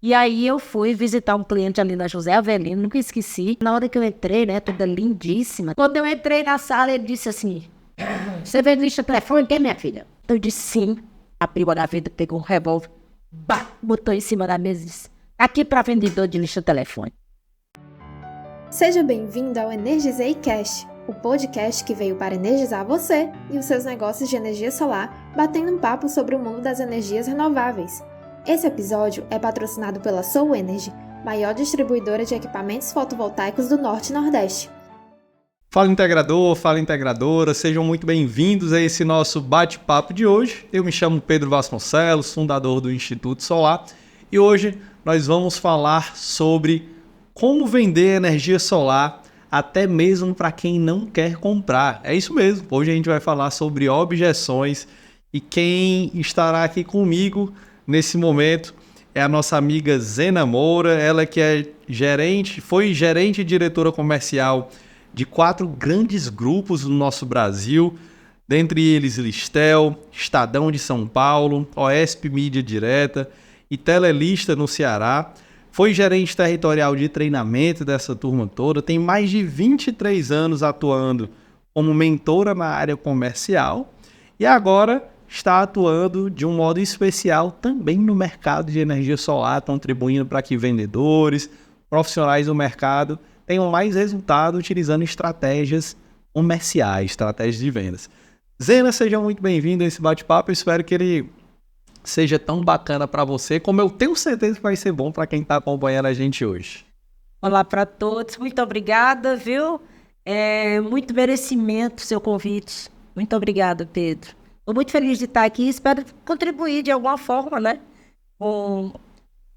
E aí eu fui visitar um cliente ali na José Avelino, nunca esqueci. Na hora que eu entrei, né, toda lindíssima. Quando eu entrei na sala, ele disse assim, você vende lista telefone, quem, minha filha? Eu disse sim. Abriu a gaveta, pegou um revólver, botou em cima da mesa e disse, aqui para vendedor de lista telefone. Seja bem-vindo ao Energizei Cash, o podcast que veio para energizar você e os seus negócios de energia solar, batendo um papo sobre o mundo das energias renováveis. Esse episódio é patrocinado pela Soul Energy, maior distribuidora de equipamentos fotovoltaicos do Norte e Nordeste. Fala integrador, fala integradora, sejam muito bem-vindos a esse nosso bate-papo de hoje. Eu me chamo Pedro Vasconcelos, fundador do Instituto Solar, e hoje nós vamos falar sobre como vender energia solar até mesmo para quem não quer comprar. É isso mesmo, hoje a gente vai falar sobre objeções e quem estará aqui comigo nesse momento é a nossa amiga Zena Moura, ela que é foi gerente e diretora comercial de 4 grandes grupos no nosso Brasil, dentre eles Listel, Estadão de São Paulo, OSP Mídia Direta e Telelista no Ceará. Foi gerente territorial de treinamento dessa turma toda, tem mais de 23 anos atuando como mentora na área comercial e agora está atuando de um modo especial também no mercado de energia solar, contribuindo para que vendedores, profissionais do mercado tenham mais resultado utilizando estratégias comerciais, estratégias de vendas. Zena, seja muito bem-vindo a esse bate-papo, eu espero que ele seja tão bacana para você, como eu tenho certeza que vai ser bom para quem está acompanhando a gente hoje. Olá para todos, muito obrigada, viu? Muito merecimento seu convite. Muito obrigada, Pedro. Estou muito feliz de estar aqui e espero contribuir de alguma forma, né? Com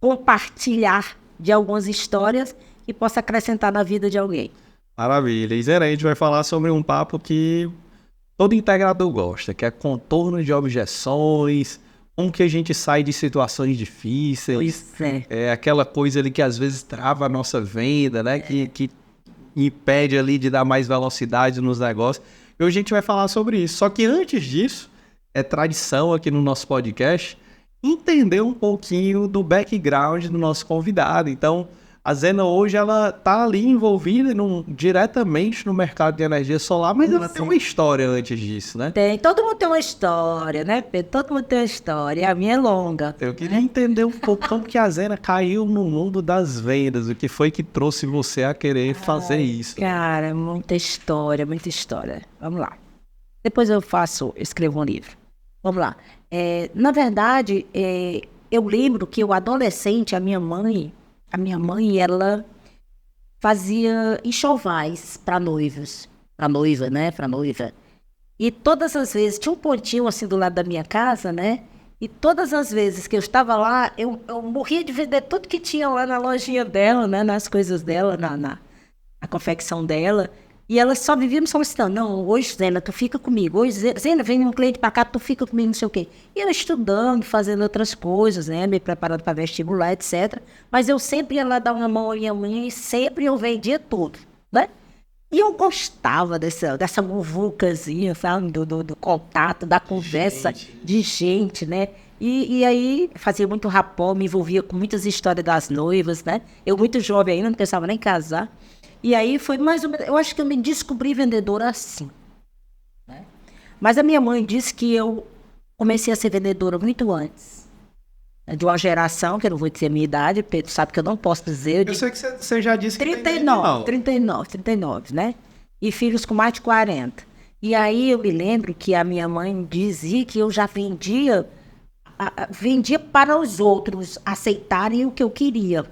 compartilhar de algumas histórias que possa acrescentar na vida de alguém. Maravilha. E Zena, a gente vai falar sobre um papo que todo integrador gosta, que é contorno de objeções, como que a gente sai de situações difíceis. Pois é. É aquela coisa ali que às vezes trava a nossa venda, né? Que impede ali de dar mais velocidade nos negócios. E hoje a gente vai falar sobre isso. Só que antes disso, é tradição aqui no nosso podcast entender um pouquinho do background do nosso convidado. Então, a Zena hoje ela está ali envolvida diretamente no mercado de energia solar, mas ela tem uma história antes disso, né? Tem, todo mundo tem uma história, né, Pedro? Todo mundo tem uma história, a minha é longa. Eu queria entender um pouco como que a Zena caiu no mundo das vendas, o que foi que trouxe você a querer fazer isso. Cara, muita história, muita história. Vamos lá. Depois eu escrevo um livro. Vamos lá. Na verdade, eu lembro que eu adolescente, a minha mãe, ela fazia enxovais para noivos. Para noiva, né? Para noiva. E todas as vezes, tinha um pontinho assim do lado da minha casa, né? E todas as vezes que eu estava lá, eu morria de vender tudo que tinha lá na lojinha dela, né? Nas coisas dela, na confecção dela. E ela só vivia me solicitando, não, hoje, Zena, tu fica comigo. Hoje, Zena, vem um cliente para cá, tu fica comigo, não sei o quê. E eu estudando, fazendo outras coisas, né? Me preparando para vestibular, etc. Mas eu sempre ia lá dar uma mão à minha mãe e sempre eu vendia tudo, né? E eu gostava dessa muvucazinha, sabe? Do contato, da conversa de gente, né? E aí fazia muito rapó, me envolvia com muitas histórias das noivas, né? Eu muito jovem ainda, não pensava nem em casar. E aí foi mais ou menos, eu acho que eu me descobri vendedora assim, né? Mas a minha mãe disse que eu comecei a ser vendedora muito antes, né? De uma geração, que eu não vou dizer a minha idade, Pedro sabe que eu não posso dizer. Eu sei que você já disse que 39, né? E filhos com mais de 40. E aí eu me lembro que a minha mãe dizia que eu já vendia para os outros aceitarem o que eu queria.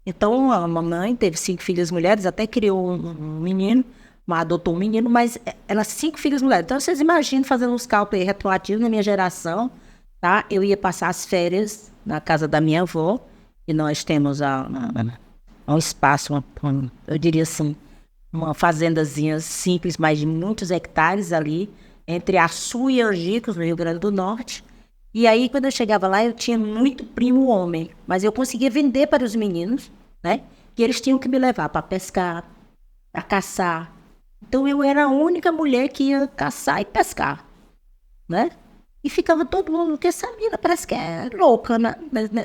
Então, a mamãe teve 5 filhas mulheres, até criou um menino, adotou um menino, mas ela 5 filhas mulheres. Então, vocês imaginam fazendo uns cálculos retroativos na minha geração, tá? Eu ia passar as férias na casa da minha avó, e nós temos um espaço, eu diria assim, uma fazendazinha simples, mas de muitos hectares ali, entre Açu e Angicos, no Rio Grande do Norte. E aí, quando eu chegava lá, eu tinha muito primo homem, mas eu conseguia vender para os meninos, né? Que eles tinham que me levar para pescar, para caçar. Então, eu era a única mulher que ia caçar e pescar, né? E ficava todo mundo, porque essa menina parece que é louca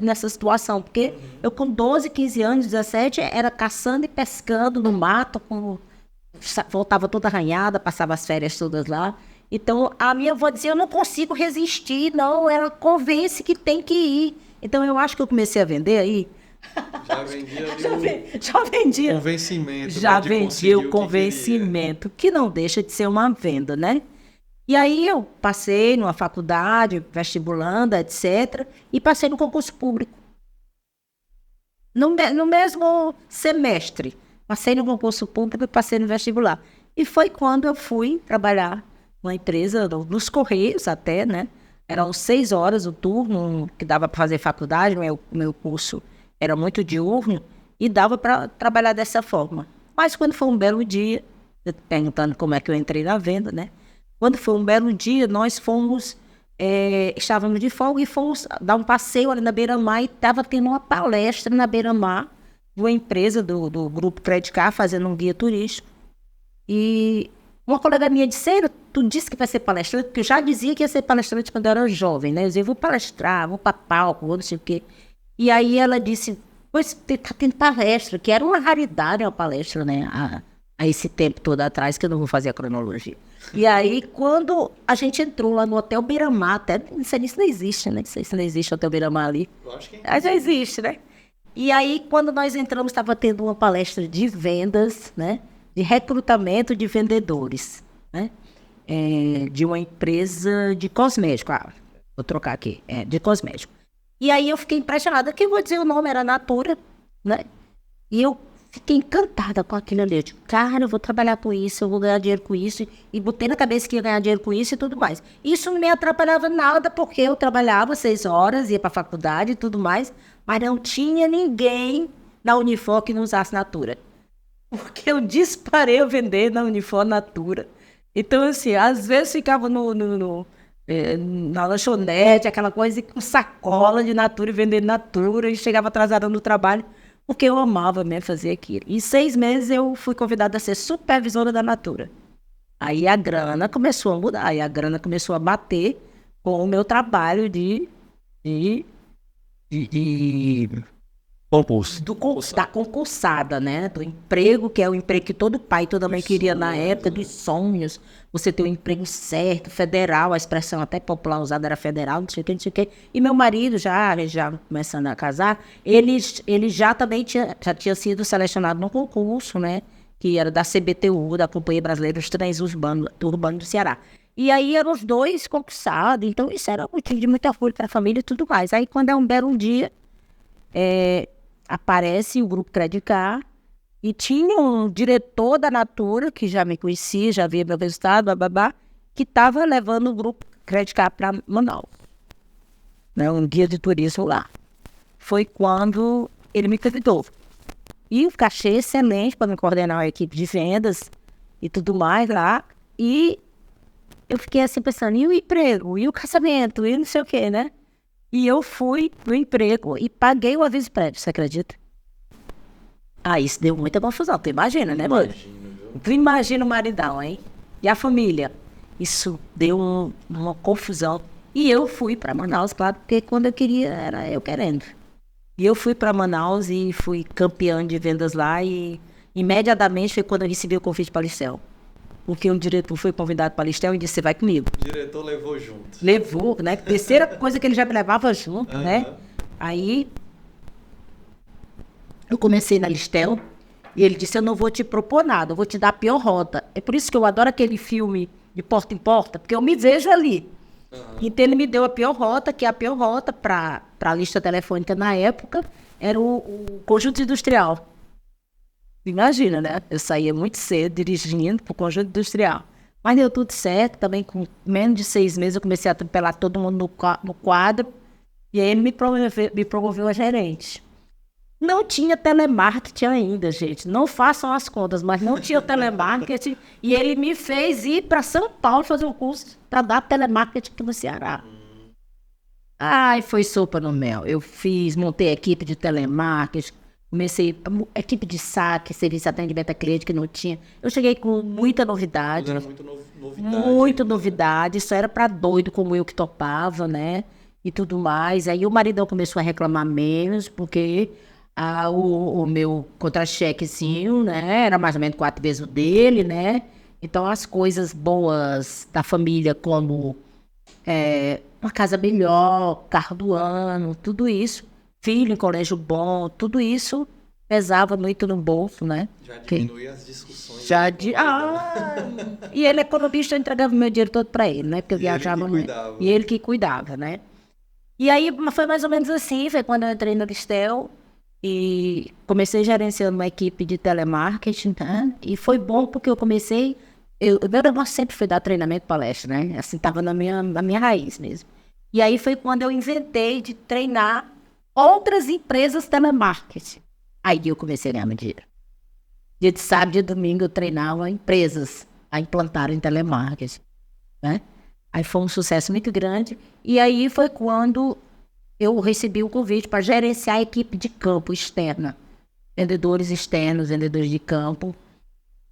nessa situação. Porque eu com 12, 15 anos, 17, era caçando e pescando no mato, voltava toda arranhada, passava as férias todas lá. Então, a minha avó dizia, eu não consigo resistir, não, ela convence que tem que ir. Então, eu acho que eu comecei a vender aí. Já vendia ali Já vendia. convencimento. Já né, de vendi conseguir o que convencimento, que não deixa de ser uma venda, né? E aí eu passei numa faculdade, vestibulanda, etc., e passei no concurso público. No mesmo semestre, passei no concurso público e passei no vestibular. E foi quando eu fui trabalhar numa empresa, nos Correios até, né? Eram 6 horas o turno, que dava para fazer faculdade, meu curso era muito diurno, e dava para trabalhar dessa forma. Mas quando foi um belo dia, perguntando como é que eu entrei na venda, né? Quando foi um belo dia, nós fomos, estávamos de folga e fomos dar um passeio ali na Beira-Mar e estava tendo uma palestra na Beira-Mar de uma empresa do Grupo Credicar, fazendo um guia turístico. E uma colega minha disse, tu disse que vai ser palestrante, porque eu já dizia que ia ser palestrante quando eu era jovem, né? Eu dizia, vou palestrar, vou para palco, vou não sei o quê. E aí ela disse, pois tá tendo palestra, que era uma raridade uma palestra, né? A esse tempo todo atrás, que eu não vou fazer a cronologia. E aí, quando a gente entrou lá no Hotel Beira-Mar, até não sei se não existe, né? Não sei se não existe o Hotel Beira-Mar ali. Eu acho que Mas já existe, né? E aí, quando nós entramos, estava tendo uma palestra de vendas, né? De recrutamento de vendedores, né? De uma empresa de cosmético. Vou trocar aqui. De cosmético. E aí eu fiquei impressionada, que eu vou dizer o nome, era Natura, né? E eu fiquei encantada com aquilo ali. Eu digo, cara, eu vou trabalhar com isso, eu vou ganhar dinheiro com isso. E botei na cabeça que ia ganhar dinheiro com isso e tudo mais. Isso não me atrapalhava nada, porque eu trabalhava 6 horas, ia para a faculdade e tudo mais, mas não tinha ninguém na Unifor que não usasse Natura. Porque eu disparei a vender na Unifor Natura. Então, assim, às vezes ficava na lanchonete, aquela coisa, com sacola de Natura e vendendo Natura, e chegava atrasada no trabalho, porque eu amava mesmo fazer aquilo. Em 6 meses eu fui convidada a ser supervisora da Natura. Aí a grana começou a mudar, aí a grana começou a bater com o meu trabalho de concurso. da concursada, né? Do emprego, que é o emprego que todo pai e toda mãe queria na época, dos sonhos. Você ter um emprego certo, federal, a expressão até popular usada era federal, não sei o que, não sei o que. E meu marido, já começando a casar, ele já também já tinha sido selecionado no concurso, né? Que era da CBTU, da Companhia Brasileira dos Trens Urbanos do Ceará. E aí eram os dois concursados, então isso era motivo de muita orgulho para a família e tudo mais. Aí quando é um belo dia, aparece o Grupo Credicar e tinha um diretor da Natura, que já me conhecia, já via meu resultado, que estava levando o Grupo Credicar para Manaus, né, um guia de turismo lá. Foi quando ele me convidou. E o cachê excelente para me coordenar a equipe de vendas e tudo mais lá. E eu fiquei assim pensando, e o emprego, e o casamento, e não sei o quê, né? E eu fui no emprego e paguei o aviso prévio, você acredita? Isso deu muita confusão, tu imagina, né, mano? Tu imagina o maridão, hein? E a família? Isso deu uma confusão. E eu fui para Manaus, claro, porque quando eu queria, era eu querendo. E eu fui para Manaus e fui campeã de vendas lá e imediatamente foi quando eu recebi o convite para Listel. Porque um diretor foi convidado para Listel e disse, você vai comigo. O diretor levou junto. Levou, né? Terceira coisa que ele já me levava junto, né? Aí, eu comecei na Listel e ele disse, eu não vou te propor nada, eu vou te dar a pior rota. É por isso que eu adoro aquele filme de porta em porta, porque eu me vejo ali. Então ele me deu a pior rota, que a pior rota para a lista telefônica na época era o Conjunto Industrial. Imagina, né? Eu saía muito cedo dirigindo para o Conjunto Industrial. Mas deu tudo certo, também com menos de 6 meses eu comecei a atropelar todo mundo no quadro, e aí ele me promoveu a gerente. Não tinha telemarketing ainda, gente. Não façam as contas, mas não tinha telemarketing. E ele me fez ir para São Paulo fazer um curso para dar telemarketing aqui no Ceará. Foi sopa no mel. Eu montei a equipe de telemarketing, Comecei, equipe de saque, serviço de atendimento a cliente que não tinha. Eu cheguei com muita novidade. Era muito novidade. Muita novidade. Isso era para doido como eu que topava, né? E tudo mais. Aí o maridão começou a reclamar menos, porque o meu contra-chequezinho, né? Era mais ou menos 4 vezes o dele, né? Então as coisas boas da família, como uma casa melhor, carro do ano, tudo isso, filho em colégio bom, tudo isso pesava muito no bolso, né? Já diminui as discussões. E ele, economista, eu entregava meu dinheiro todo para ele, né? Porque eu viajava muito. E ele que cuidava, né? E aí foi mais ou menos assim, foi quando eu entrei no Listel e comecei gerenciando uma equipe de telemarketing, né? E foi bom porque eu comecei... O meu negócio sempre foi dar treinamento, palestra, né? Assim, estava na minha raiz mesmo. E aí foi quando eu inventei de treinar outras empresas telemarketing. Aí eu comecei a ganhar meu dinheiro. Dia de sábado e domingo eu treinava empresas a implantarem telemarketing, né? Aí foi um sucesso muito grande. E aí foi quando eu recebi o convite para gerenciar a equipe de campo externa. Vendedores externos, vendedores de campo.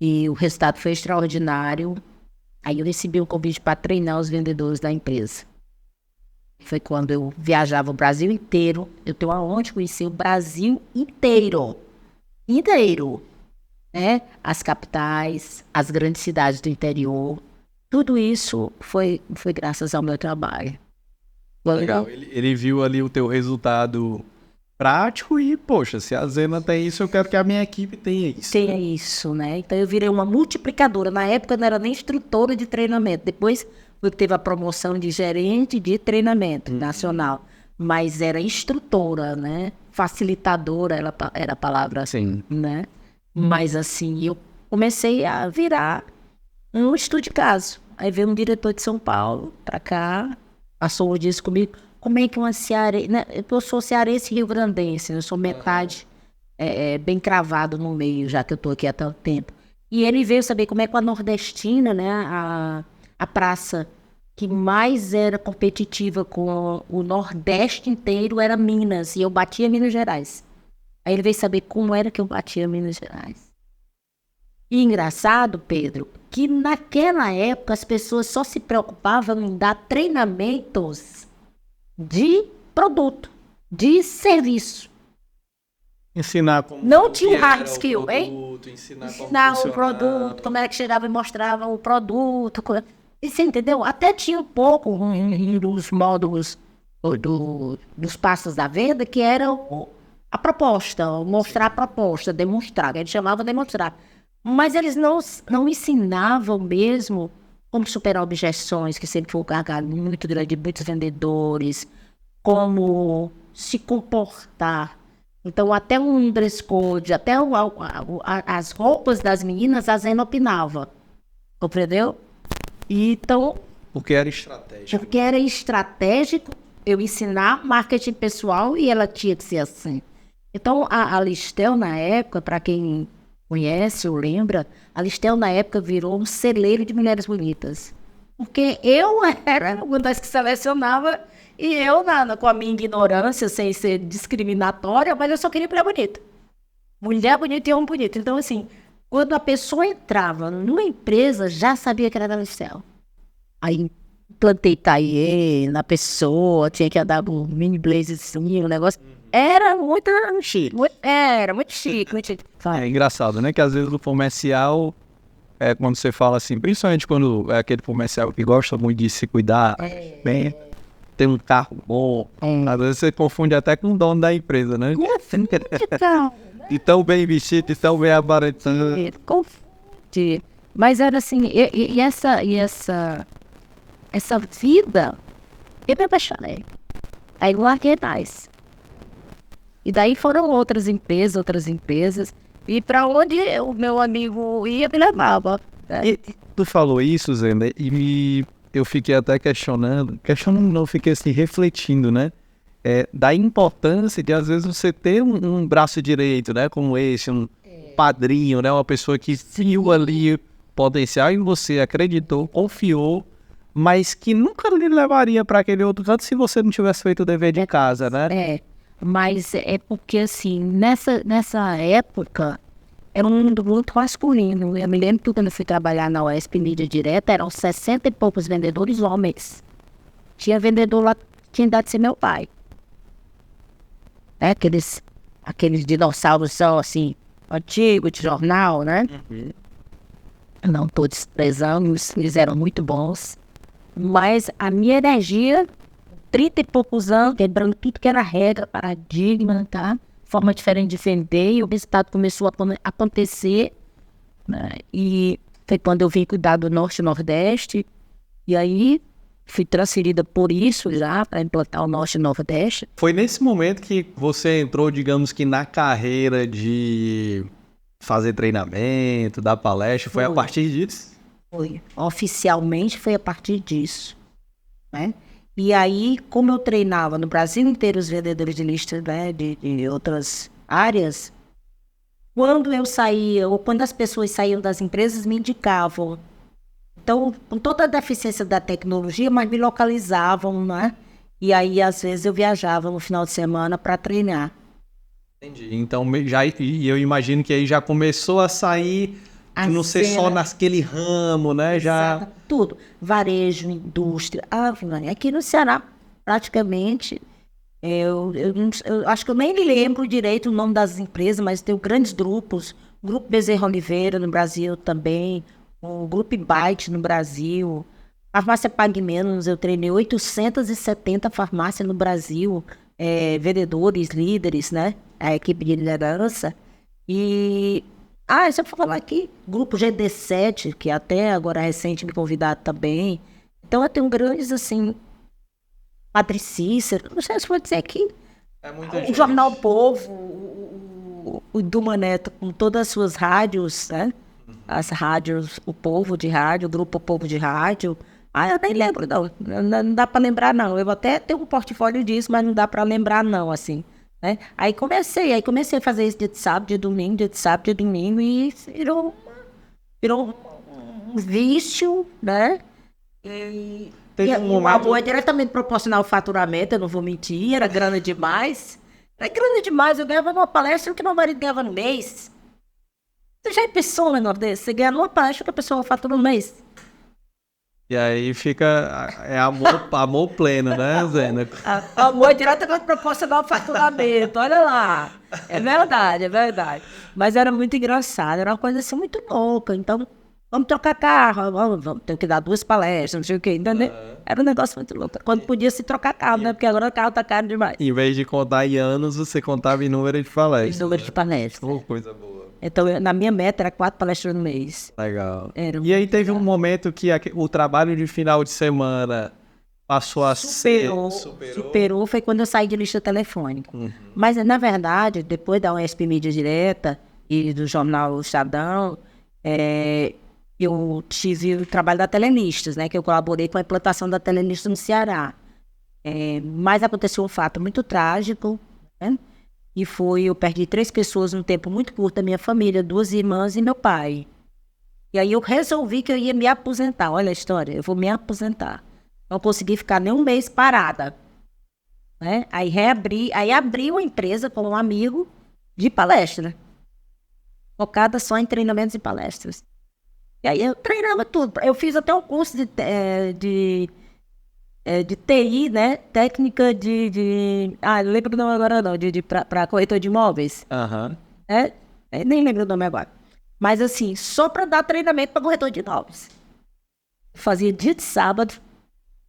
E o resultado foi extraordinário. Aí eu recebi o convite para treinar os vendedores da empresa. Foi quando eu viajava o Brasil inteiro. Eu tenho aonde conhecer o Brasil inteiro. Inteiro. Né? As capitais, as grandes cidades do interior. Tudo isso foi graças ao meu trabalho. Legal. Ele viu ali o teu resultado prático e, poxa, se a Zena tem isso, eu quero que a minha equipe tenha isso. Tenha isso, né? Então eu virei uma multiplicadora. Na época eu não era nem instrutora de treinamento. Depois teve a promoção de gerente de treinamento nacional. Mas era instrutora, né? Facilitadora era a palavra. Sim. Né? Mas assim, eu comecei a virar um estudo de caso. Aí veio um diretor de São Paulo pra cá, passou um dia comigo. Como é que uma cearense... Né? Eu sou cearense e rio-grandense, eu sou metade bem cravado no meio, já que eu estou aqui há tanto tempo. E ele veio saber como é que a nordestina, né, a praça que mais era competitiva com o Nordeste inteiro era Minas, e eu batia Minas Gerais. Aí ele veio saber como era que eu batia Minas Gerais. E engraçado, Pedro, que naquela época as pessoas só se preocupavam em dar treinamentos de produto, de serviço. Ensinar como não tinha hard skill, produto, hein? Ensinar o produto, como é que chegava e mostrava o produto. E você entendeu? Até tinha um pouco dos módulos dos passos da venda, que era a proposta, mostrar a proposta, demonstrar. A gente chamava demonstrar. Mas eles não ensinavam mesmo como superar objeções, que sempre foi um gargalo muito grande de muitos vendedores, como se comportar. Então, até um dress code, até as roupas das meninas, a Zena opinava. Compreendeu? Então... Porque era estratégico. Porque era estratégico eu ensinar marketing pessoal e ela tinha que ser assim. Então, a Listel, na época, para quem conhece ou lembra, a Listel, na época, virou um celeiro de mulheres bonitas. Porque eu era uma das que selecionava e eu, com a minha ignorância, sem ser discriminatória, mas eu só queria mulher bonita. Mulher bonita e homem bonito. Então, assim, quando a pessoa entrava numa empresa, já sabia que era da Listel. Aí, plantei taillé na pessoa, tinha que andar com um mini blazezinho, um negócio. Era muito chique. Era muito chique, muito chique. É engraçado, né? Que às vezes no comercial, quando você fala assim, principalmente quando é aquele comercial que gosta muito de se cuidar, bem, tem um carro bom, às vezes você confunde até com o dono da empresa, né? De tão bem vestido, de tão bem aparentando. Confunde. Mas era assim, e essa vida, eu me apaixonei. Aí não larguei mais. E daí foram outras empresas, e para onde o meu amigo ia, me levava. Né? E tu falou isso, Zena, e eu fiquei até questionando não, fiquei assim, refletindo, né? Da importância de, às vezes, você ter um braço direito, né? Como esse, um padrinho, né? Uma pessoa que viu ali potencial em você, acreditou, confiou, mas que nunca lhe levaria para aquele outro canto se você não tivesse feito o dever de casa, né? Mas é porque, assim, nessa época, era um mundo muito masculino. Eu me lembro que quando eu fui trabalhar na UESP Mídia Direta, eram 60 e poucos vendedores homens. Tinha vendedor lá que tinha idade de ser meu pai. Aqueles dinossauros só, assim, antigos, de jornal, né? Não estou desprezando, eles eram muito bons. Mas a minha energia, 30 e poucos anos, quebrando tudo que era regra, paradigma, tá? Forma diferente de vender, e o resultado começou a acontecer, né? E foi quando eu vim cuidar do Norte e Nordeste, e aí fui transferida por isso já, para implantar o Norte e Nordeste. Foi nesse momento que você entrou, digamos que na carreira de fazer treinamento, dar palestra, foi a partir disso? Foi. Oficialmente foi a partir disso, né? E aí, como eu treinava no Brasil inteiro os vendedores de listas, né, de outras áreas, quando eu saía, ou quando as pessoas saíam das empresas, me indicavam. Então, com toda a deficiência da tecnologia, mas me localizavam, né? E aí, às vezes, eu viajava no final de semana para treinar. Entendi. Então, e eu imagino que aí já começou a sair, de não ser só naquele ramo, né? Já... Tudo. Varejo, indústria. Aqui no Ceará, praticamente, eu acho que eu nem lembro direito o nome das empresas, mas tem grandes grupos. O Grupo Bezerra Oliveira no Brasil também, o Grupo Byte no Brasil, Farmácia Pague Menos, eu treinei 870 farmácias no Brasil, vendedores, líderes, né? A equipe de liderança. E, se eu for falar aqui, Grupo GD7, que até agora é recente me convidado também. Então eu tenho grandes, assim, Padre Cícero, não sei se vou dizer aqui, o Jornal Povo, o Duma Neto, com todas as suas rádios, né? As rádios, o Povo de Rádio, o Grupo Povo de Rádio. Eu nem lembro, não dá para lembrar, não. Eu até tenho um portfólio disso, mas não dá para lembrar, não, assim, né? Aí comecei a fazer isso dia de sábado, dia de domingo, dia de sábado, dia de domingo, e virou um vício, né? E o amor é diretamente proporcional ao faturamento, eu não vou mentir, era grana demais. Era grana demais, eu ganhava numa palestra que meu marido ganhava no mês. Você já pensou um menor desse? Você ganha numa palestra que a pessoa fatura no mês. E aí fica, amor pleno, né, Zena? Amor é diretamente proporcional ao faturamento, olha lá. É verdade. Mas era muito engraçado, era uma coisa assim muito louca. Então, vamos trocar carro, vamos ter que dar 2 palestras, não sei o quê, entendeu? Era um negócio muito louco. Quando podia se trocar carro, né? Porque agora o carro tá caro demais. Em vez de contar em anos, você contava em número de palestras. Em número de palestras. Coisa boa. Então, na minha meta era 4 palestras no mês. Legal. E aí teve um momento que o trabalho de final de semana passou a superou, foi quando eu saí de lista telefônica. Mas, na verdade, depois da UESP Mídia Direta e do jornal Estadão, eu tive o trabalho da Telelistas, né? Que eu colaborei com a implantação da Telelistas no Ceará. Mas aconteceu um fato muito trágico, né? E eu perdi 3 pessoas num tempo muito curto da minha família, 2 irmãs e meu pai. E aí eu resolvi que eu ia me aposentar. Olha a história, eu vou me aposentar. Não consegui ficar nem um mês parada, né? Aí abri uma empresa com um amigo de palestra, focada só em treinamentos e palestras. E aí eu treinava tudo. Eu fiz até um curso de TI, né? Técnica não lembro o nome agora não, para corretor de imóveis. Nem lembro o nome agora. Mas assim, só para dar treinamento para corretor de imóveis. Fazia dia de sábado.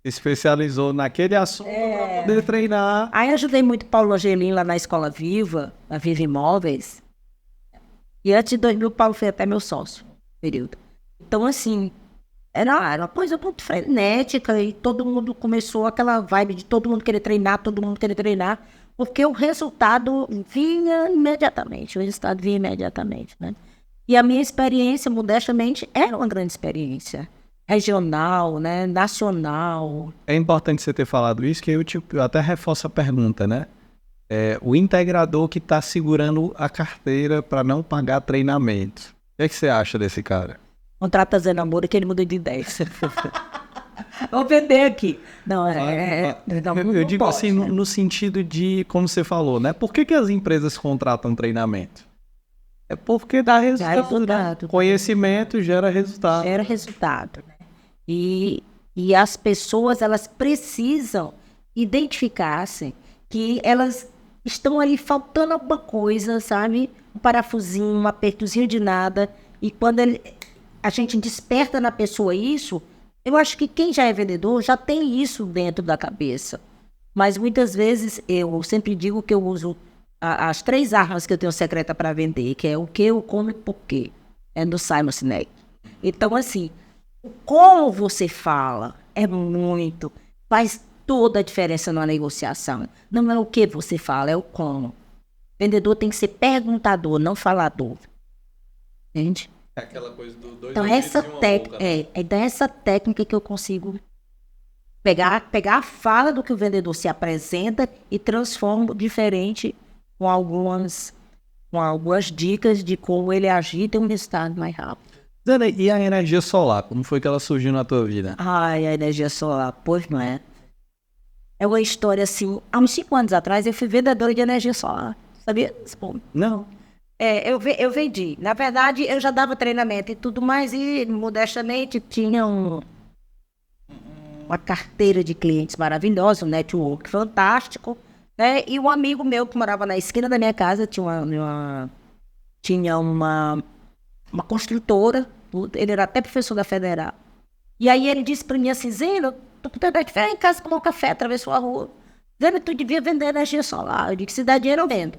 Especializou naquele assunto para poder treinar. Aí ajudei muito Paulo Angelim lá na Escola Viva, na Viva Imóveis. E antes de 2000, o Paulo foi até meu sócio, período. Então assim, era uma coisa muito frenética e todo mundo começou aquela vibe de todo mundo querer treinar, porque o resultado vinha imediatamente, né? E a minha experiência, modestamente, era uma grande experiência. Regional, né? Nacional. É importante você ter falado isso, que eu até reforço a pergunta, né? O integrador que está segurando a carteira para não pagar treinamento. O que você acha desse cara? Contrata Zé Namoro que ele muda de ideia. Vou vender aqui. Não, Eu digo assim, no sentido de, como você falou, né? Por que as empresas contratam treinamento? É porque dá resultado, né? Conhecimento gera resultado. Gera resultado. Né? E as pessoas, elas precisam identificar-se que elas estão ali faltando alguma coisa, sabe? Um parafusinho, um apertozinho de nada. E quando a gente desperta na pessoa isso, eu acho que quem já é vendedor já tem isso dentro da cabeça. Mas muitas vezes eu sempre digo que eu uso as 3 armas que eu tenho secreta para vender, que é o que, o como e por quê. É do Simon Sinek. Então, assim, como você fala faz toda a diferença na negociação. Não é o que você fala, é o como. O vendedor tem que ser perguntador, não falador. Entende? É aquela coisa do dois Então, ouvidos e uma boca, né? essa técnica que eu consigo pegar a fala do que o vendedor se apresenta e transformo diferente com algumas dicas de como ele agir e ter um resultado mais rápido. Zana, e a energia solar? Como foi que ela surgiu na tua vida? Ai, a energia solar, pois não é. É uma história assim, há uns 5 anos atrás eu fui vendedora de energia solar, sabia? Não. Eu vendi. Na verdade, eu já dava treinamento e tudo mais, e modestamente tinha uma carteira de clientes maravilhosa, um network fantástico, né? E um amigo meu que morava na esquina da minha casa tinha uma construtora, ele era até professor da Federal. E aí ele disse para mim assim, Zena, tô com vontade de em casa tomar um café, atravessou a rua. Zena, tu devia vender energia solar. Eu disse, se dá dinheiro eu vendo.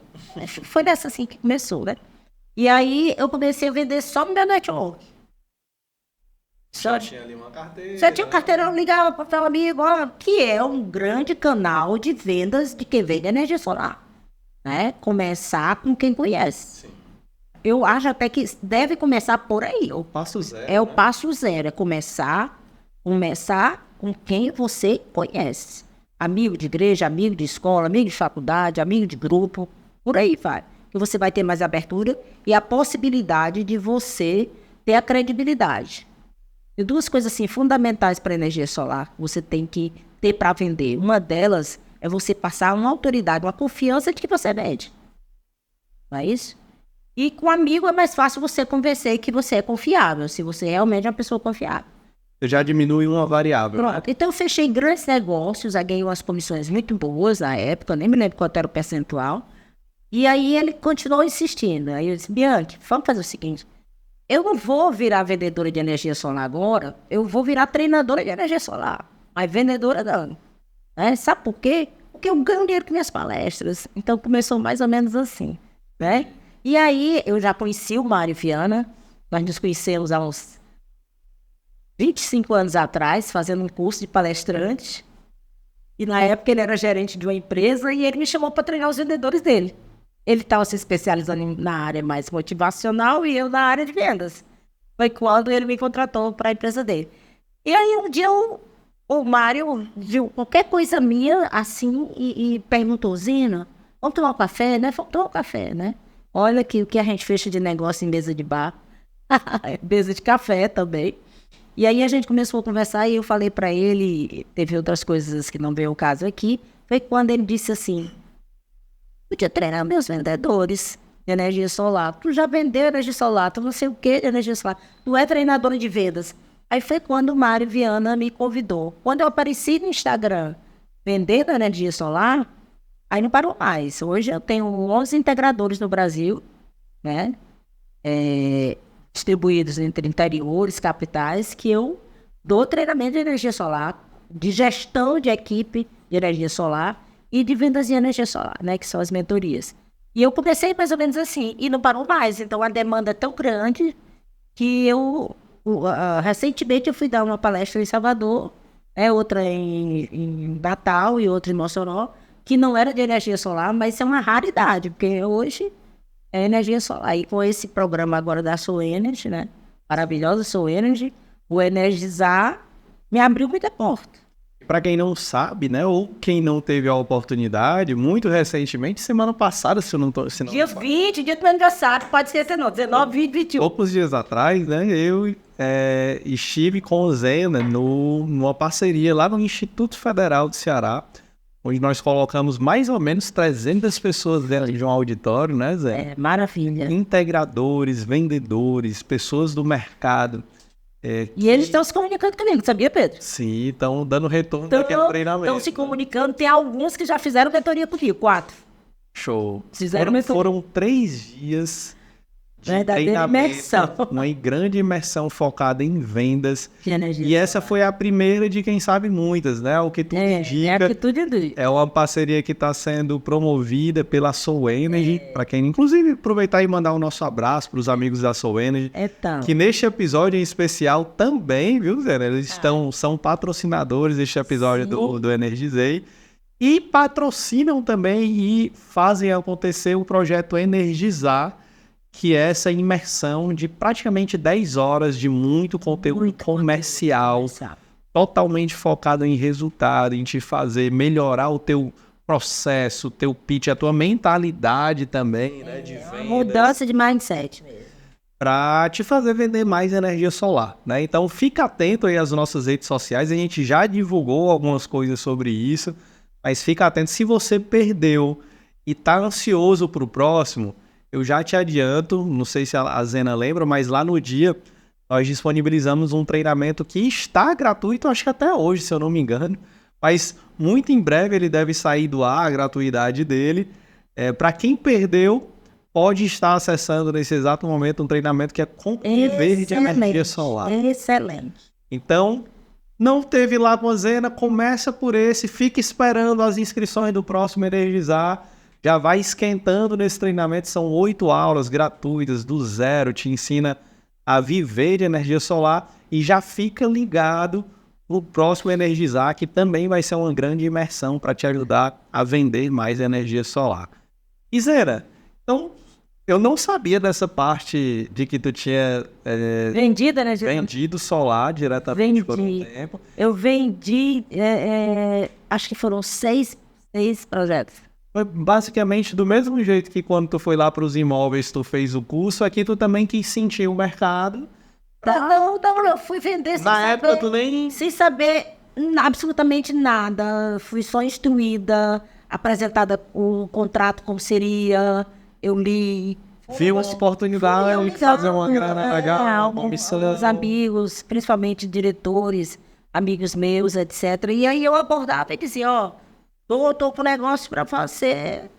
Foi dessa assim que começou, né? E aí eu comecei a vender só no meu network. Já tinha ali uma carteira. Já tinha carteira, eu ligava para o amigo, que é um grande canal de vendas de quem vende energia solar. Né? Começar com quem conhece. Sim. Eu acho até que deve começar por aí. O passo zero. É o passo zero, é começar com quem você conhece. Amigo de igreja, amigo de escola, amigo de faculdade, amigo de grupo, por aí vai. Que você vai ter mais abertura e a possibilidade de você ter a credibilidade. E 2 coisas assim fundamentais para a energia solar que você tem que ter para vender. Uma delas é você passar uma autoridade, uma confiança de que você vende. Não é isso? E com amigo é mais fácil você convencer que você é confiável, se você realmente é uma pessoa confiável. Você já diminui uma variável. Pronto. Então eu fechei grandes negócios, ganhei umas comissões muito boas na época, nem me lembro quanto era o percentual. E aí ele continuou insistindo. Aí eu disse, Bianchi, vamos fazer o seguinte, eu não vou virar vendedora de energia solar agora, eu vou virar treinadora de energia solar, mas vendedora não. Né? Sabe por quê? Porque eu ganho dinheiro com minhas palestras. Então começou mais ou menos assim, né? E aí eu já conheci o Mário Viana, nós nos conhecemos há uns 25 anos atrás, fazendo um curso de palestrante. E na época ele era gerente de uma empresa e ele me chamou para treinar os vendedores dele. Ele estava se especializando na área mais motivacional e eu na área de vendas. Foi quando ele me contratou para a empresa dele. E aí um dia o Mário viu qualquer coisa minha assim e perguntou, Zina, vamos tomar um café, né? Vamos tomar um café, né? Olha aqui o que a gente fecha de negócio em mesa de bar. Mesa de café também. E aí a gente começou a conversar e eu falei para ele, teve outras coisas que não veio o caso aqui, foi quando ele disse assim, podia treinar meus vendedores de energia solar. Tu já vendeu energia solar, tu não sei o que de energia solar. Tu é treinadora de vendas. Aí foi quando o Mário Viana me convidou. Quando eu apareci no Instagram vendendo energia solar, aí não parou mais. Hoje eu tenho 11 integradores no Brasil, né? Distribuídos entre interiores, capitais, que eu dou treinamento de energia solar, de gestão de equipe de energia solar e de vendas de energia solar, né? Que são as mentorias. E eu comecei mais ou menos assim, e não parou mais. Então a demanda é tão grande que recentemente eu fui dar uma palestra em Salvador, outra em Natal e outra em Mossoró, que não era de energia solar, mas é uma raridade, porque hoje é energia solar. E com esse programa agora da SoEnergy, né? Maravilhosa SoEnergy, o Energizar me abriu muita porta. Para quem não sabe, né, ou quem não teve a oportunidade, muito recentemente, semana passada, se não dia 20, dia do meu aniversário, pode esquecer não, 19, 20, 21. Poucos dias atrás, né, eu estive com o Zena numa parceria lá no Instituto Federal do Ceará, onde nós colocamos mais ou menos 300 pessoas dentro de um auditório, né, Zé? Maravilha. Integradores, vendedores, pessoas do mercado. E eles estão se comunicando comigo, sabia, Pedro? Sim, estão dando retorno daquele treinamento. Estão se comunicando, tem alguns que já fizeram mentoria comigo, 4. Show. Fizeram Foram 3 dias de verdadeira imersão. Uma grande imersão focada em vendas. De energia. E essa foi a primeira de quem sabe muitas, né? O que tudo indica. É que tudo indica. É uma parceria que está sendo promovida pela Soul Energy. Para quem, inclusive, aproveitar e mandar o nosso abraço para os amigos da Soul Energy. Então. Que neste episódio em especial também, viu, Zé? Eles são patrocinadores deste episódio do Energizei. E patrocinam também e fazem acontecer o projeto Energizar, que é essa imersão de praticamente 10 horas de muito conteúdo comercial, totalmente focado em resultado, em te fazer melhorar o teu processo, o teu pitch, a tua mentalidade também, né, de vendas. Mudança de mindset mesmo. Para te fazer vender mais energia solar, né? Então fica atento aí às nossas redes sociais, a gente já divulgou algumas coisas sobre isso, mas fica atento, se você perdeu e tá ansioso para o próximo, eu já te adianto, não sei se a Zena lembra, mas lá no dia nós disponibilizamos um treinamento que está gratuito, acho que até hoje, se eu não me engano, mas muito em breve ele deve sair do ar, a gratuidade dele. Para quem perdeu, pode estar acessando nesse exato momento um treinamento que é com poder de energia solar. Excelente. Então, não teve lá com a Zena, começa por esse, fica esperando as inscrições do próximo Energizar. Já vai esquentando nesse treinamento, são 8 aulas gratuitas, do zero, te ensina a viver de energia solar e já fica ligado no próximo Energizar, que também vai ser uma grande imersão para te ajudar a vender mais energia solar. E Zena, então, eu não sabia dessa parte de que tu tinha vendido solar diretamente por um tempo. Eu vendi, acho que foram 6 projetos. Foi basicamente do mesmo jeito que quando tu foi lá para os imóveis, tu fez o curso, aqui tu também quis sentir o mercado. Não, eu fui vender sem saber absolutamente nada. Fui só instruída, apresentada o contrato como seria, eu li. Vi uma oportunidade de fazer uma grana legal, uma missão. Os amigos, principalmente diretores, amigos meus, etc. E aí eu abordava e dizia, tô com um negócio para fazer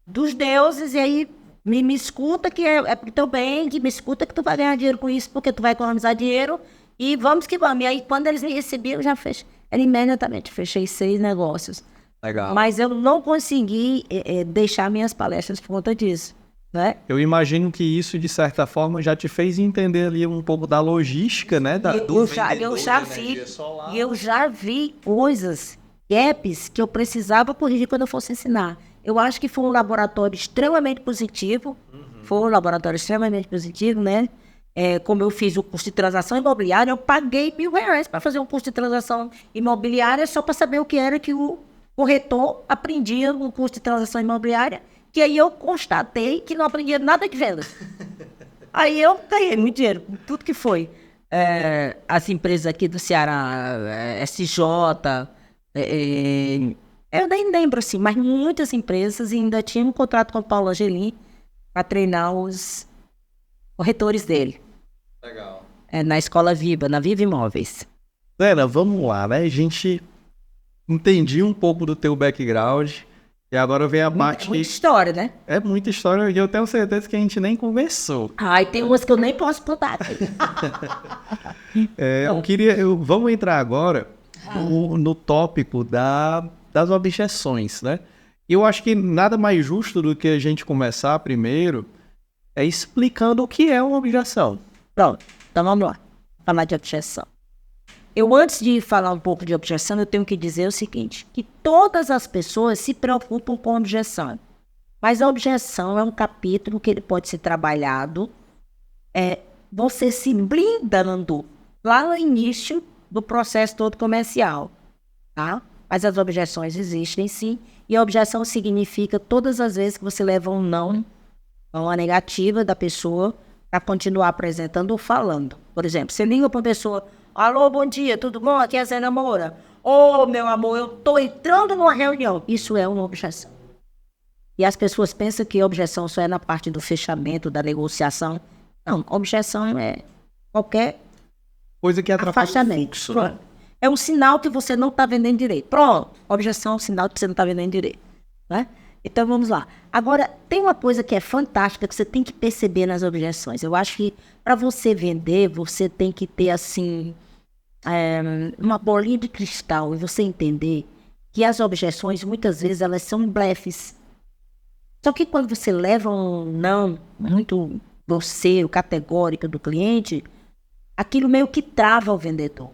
dos deuses, e aí me escuta que é pro teu bem, que me escuta que tu vai ganhar dinheiro com isso, porque tu vai economizar dinheiro, e vamos que vamos. E aí quando eles me recebiam, eu já fechei. Era imediatamente, fechei 6 negócios. Legal. Mas eu não consegui deixar minhas palestras por conta disso, né? Eu imagino que isso, de certa forma, já te fez entender ali um pouco da logística, né? Eu já vi coisas, gaps, que eu precisava corrigir quando eu fosse ensinar. Eu acho que foi um laboratório extremamente positivo. Foi um laboratório extremamente positivo, né? Como eu fiz o curso de transação imobiliária, eu paguei R$1.000 para fazer um curso de transação imobiliária só para saber o que era que o corretor aprendia no curso de transação imobiliária, que aí eu constatei que não aprendia nada de vendas. Aí eu ganhei muito dinheiro, tudo que foi. As empresas aqui do Ceará, SJ, eu nem lembro assim, mas muitas empresas ainda tinham um contrato com o Paulo Angelim para treinar os corretores dele. Legal. Na Escola Viva, na Viva Imóveis. Zena, vamos lá, né? A gente entendi um pouco do teu background e agora vem a parte... Muita história, né? É muita história e eu tenho certeza que a gente nem conversou. Ai, tem umas que eu nem posso contar. Vamos entrar agora no tópico das objeções, né? Eu acho que nada mais justo do que a gente começar primeiro explicando o que é uma objeção. Pronto, então vamos lá, falar de objeção. Antes de falar um pouco de objeção, eu tenho que dizer o seguinte, que todas as pessoas se preocupam com objeção, mas a objeção é um capítulo que ele pode ser trabalhado, você se blindando lá no início do processo todo comercial, tá? Mas as objeções existem sim, e a objeção significa todas as vezes que você leva um não, uma negativa da pessoa, para continuar apresentando ou falando. Por exemplo, você liga para uma pessoa, alô, bom dia, tudo bom? Aqui é a Zé Moura. Ô, meu amor, eu estou entrando numa reunião. Isso é uma objeção. E as pessoas pensam que objeção só é na parte do fechamento, da negociação. Não, objeção é qualquer coisa que atrapalha o afastamento. fluxo, né? É um sinal que você não está vendendo direito. Pronto, objeção é um sinal que você não está vendendo direito. Né? Então vamos lá. Agora, tem uma coisa que é fantástica que você tem que perceber nas objeções. Eu acho que para você vender, você tem que ter assim uma bolinha de cristal e você entender que as objeções muitas vezes elas são blefes. Só que quando você leva um não muito grosseiro, categórico do cliente, aquilo meio que trava o vendedor.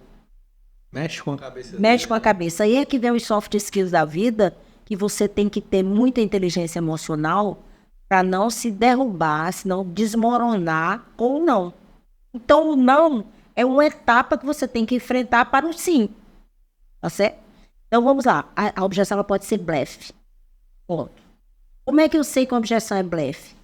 Mexe com a cabeça. Mexe com a cabeça. Aí é que vem os soft skills da vida, que você tem que ter muita inteligência emocional para não se derrubar, senão desmoronar ou não. Então, o não é uma etapa que você tem que enfrentar para o sim. Tá certo? Então, vamos lá. A objeção ela pode ser blefe. Ponto. Como é que eu sei que a objeção é blefe?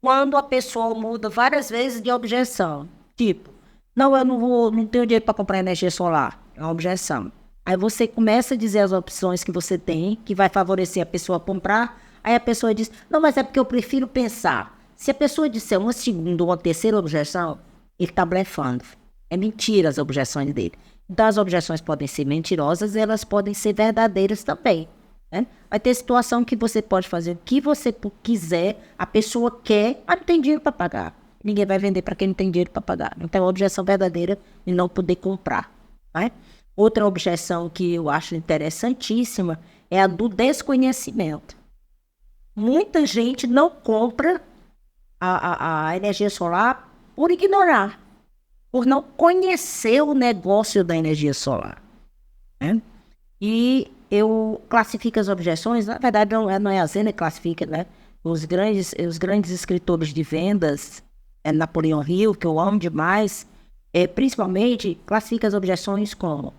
Quando a pessoa muda várias vezes de objeção. Tipo, não, eu não tenho dinheiro para comprar energia solar. É uma objeção. Aí você começa a dizer as opções que você tem, que vai favorecer a pessoa a comprar. Aí a pessoa diz, não, mas é porque eu prefiro pensar. Se a pessoa disser uma segunda ou uma terceira objeção, ele está blefando. É mentira as objeções dele. Então as objeções podem ser mentirosas e elas podem ser verdadeiras também. Né? Vai ter situação que você pode fazer o que você quiser, a pessoa quer, mas não tem dinheiro para pagar. Ninguém vai vender para quem não tem dinheiro para pagar. Então é uma objeção verdadeira e não poder comprar. Né? Outra objeção que eu acho interessantíssima é a do desconhecimento. Muita gente não compra a energia solar por ignorar, por não conhecer o negócio da energia solar. Né? E eu classifico as objeções, na verdade não é a Zena que classifica, né? Os grandes escritores de vendas, Napoleão Hill, que eu amo demais, principalmente classifica as objeções como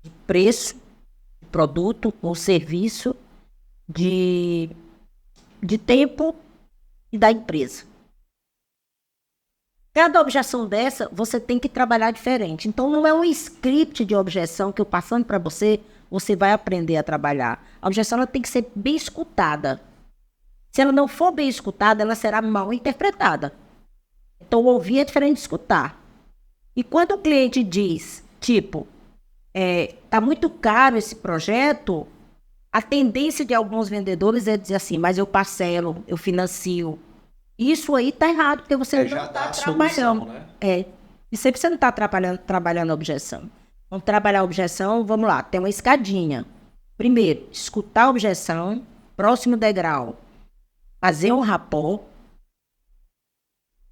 de preço, de produto ou serviço, de tempo e da empresa. Cada objeção dessa, você tem que trabalhar diferente. Então, não é um script de objeção que eu passando para você, você vai aprender a trabalhar. A objeção ela tem que ser bem escutada. Se ela não for bem escutada, ela será mal interpretada. Então, ouvir é diferente de escutar. E quando o cliente diz, tipo, tá muito caro esse projeto, a tendência de alguns vendedores é dizer assim, mas eu parcelo, eu financio. Isso aí tá errado, porque você não está trabalhando. Né? E sempre você não está trabalhando a objeção. Vamos trabalhar a objeção, vamos lá, tem uma escadinha. Primeiro, escutar a objeção, próximo degrau, fazer um rapport,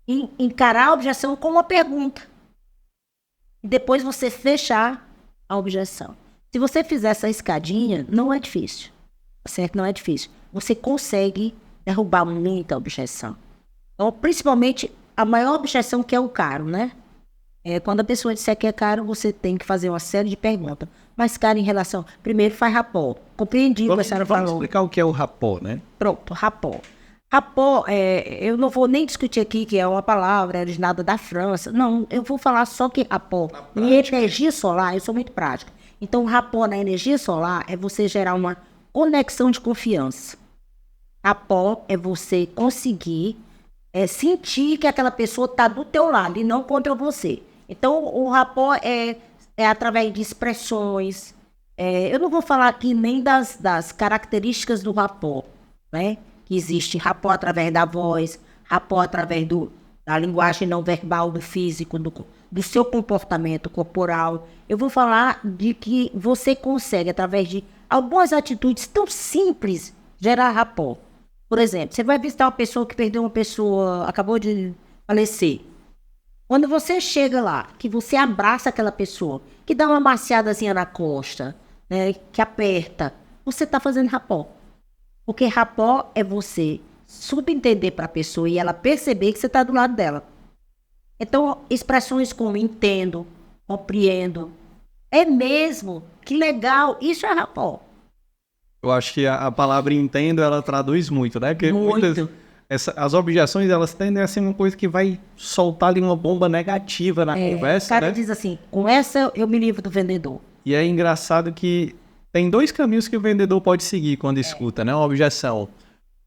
e encarar a objeção com uma pergunta. E depois você fechar a objeção. Se você fizer essa escadinha, não é difícil. Certo? Não é difícil. Você consegue derrubar muita objeção. Então, principalmente, a maior objeção que é o caro, né? Quando a pessoa disser que é caro, você tem que fazer uma série de perguntas. Mas caro em relação... Primeiro, faz rapport. Compreendi o que a senhora falou. Vamos explicar o que é o rapport, né? Pronto, rapport. Rapport, eu não vou nem discutir aqui que é uma palavra originada da França. Não, eu vou falar só que rapport. Em energia solar, eu sou muito prática. Então, rapport na energia solar é você gerar uma conexão de confiança. Rapport é você conseguir sentir que aquela pessoa está do teu lado e não contra você. Então, o rapport é através de expressões. Eu não vou falar aqui nem das características do rapport, né? Que existe rapport através da voz, rapport através da linguagem não verbal, do físico, do seu comportamento corporal. Eu vou falar de que você consegue, através de algumas atitudes tão simples, gerar rapport. Por exemplo, você vai visitar uma pessoa que perdeu uma pessoa, acabou de falecer. Quando você chega lá, que você abraça aquela pessoa, que dá uma maciadazinha na costa, né, que aperta, você está fazendo rapport. Porque rapport é você subentender para a pessoa e ela perceber que você está do lado dela. Então, expressões como entendo, compreendo, é mesmo, que legal, isso é rapport. Eu acho que a palavra entendo, ela traduz muito, né? Porque Muito. as objeções, elas tendem a ser uma coisa que vai soltar ali uma bomba negativa na conversa, o cara né? diz assim, com essa eu me livro do vendedor. E é engraçado que tem 2 caminhos que o vendedor pode seguir quando escuta, né? Uma objeção.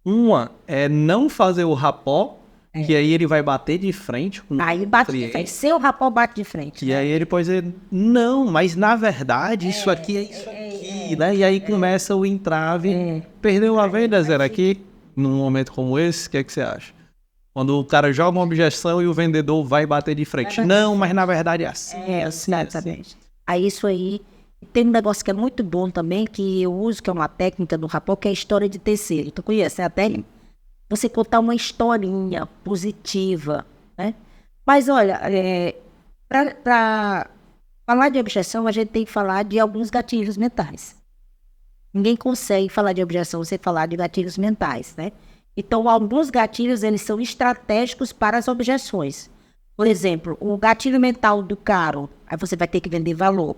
Uma é não fazer o rapó, que aí ele vai bater de frente com Aí o bate de cliente. frente, seu rapó bate de frente. E aí ele pode dizer, não, mas na verdade isso aqui é isso aqui, né? E aí começa o entrave. Perdeu a venda, Zé, aqui, num momento como esse, o que é que você acha? Quando o cara joga uma objeção e o vendedor vai bater de frente. Não, mas na verdade é assim. Exatamente. Aí isso aí, tem um negócio que é muito bom também, que eu uso, que é uma técnica do rapó, que é a história de terceiro. Tu conhece a técnica? Você contar uma historinha positiva, né? Mas olha, para falar de objeção, a gente tem que falar de alguns gatilhos mentais. Ninguém consegue falar de objeção sem falar de gatilhos mentais, né? Então, alguns gatilhos, eles são estratégicos para as objeções. Por exemplo, o gatilho mental do caro, aí você vai ter que vender valor.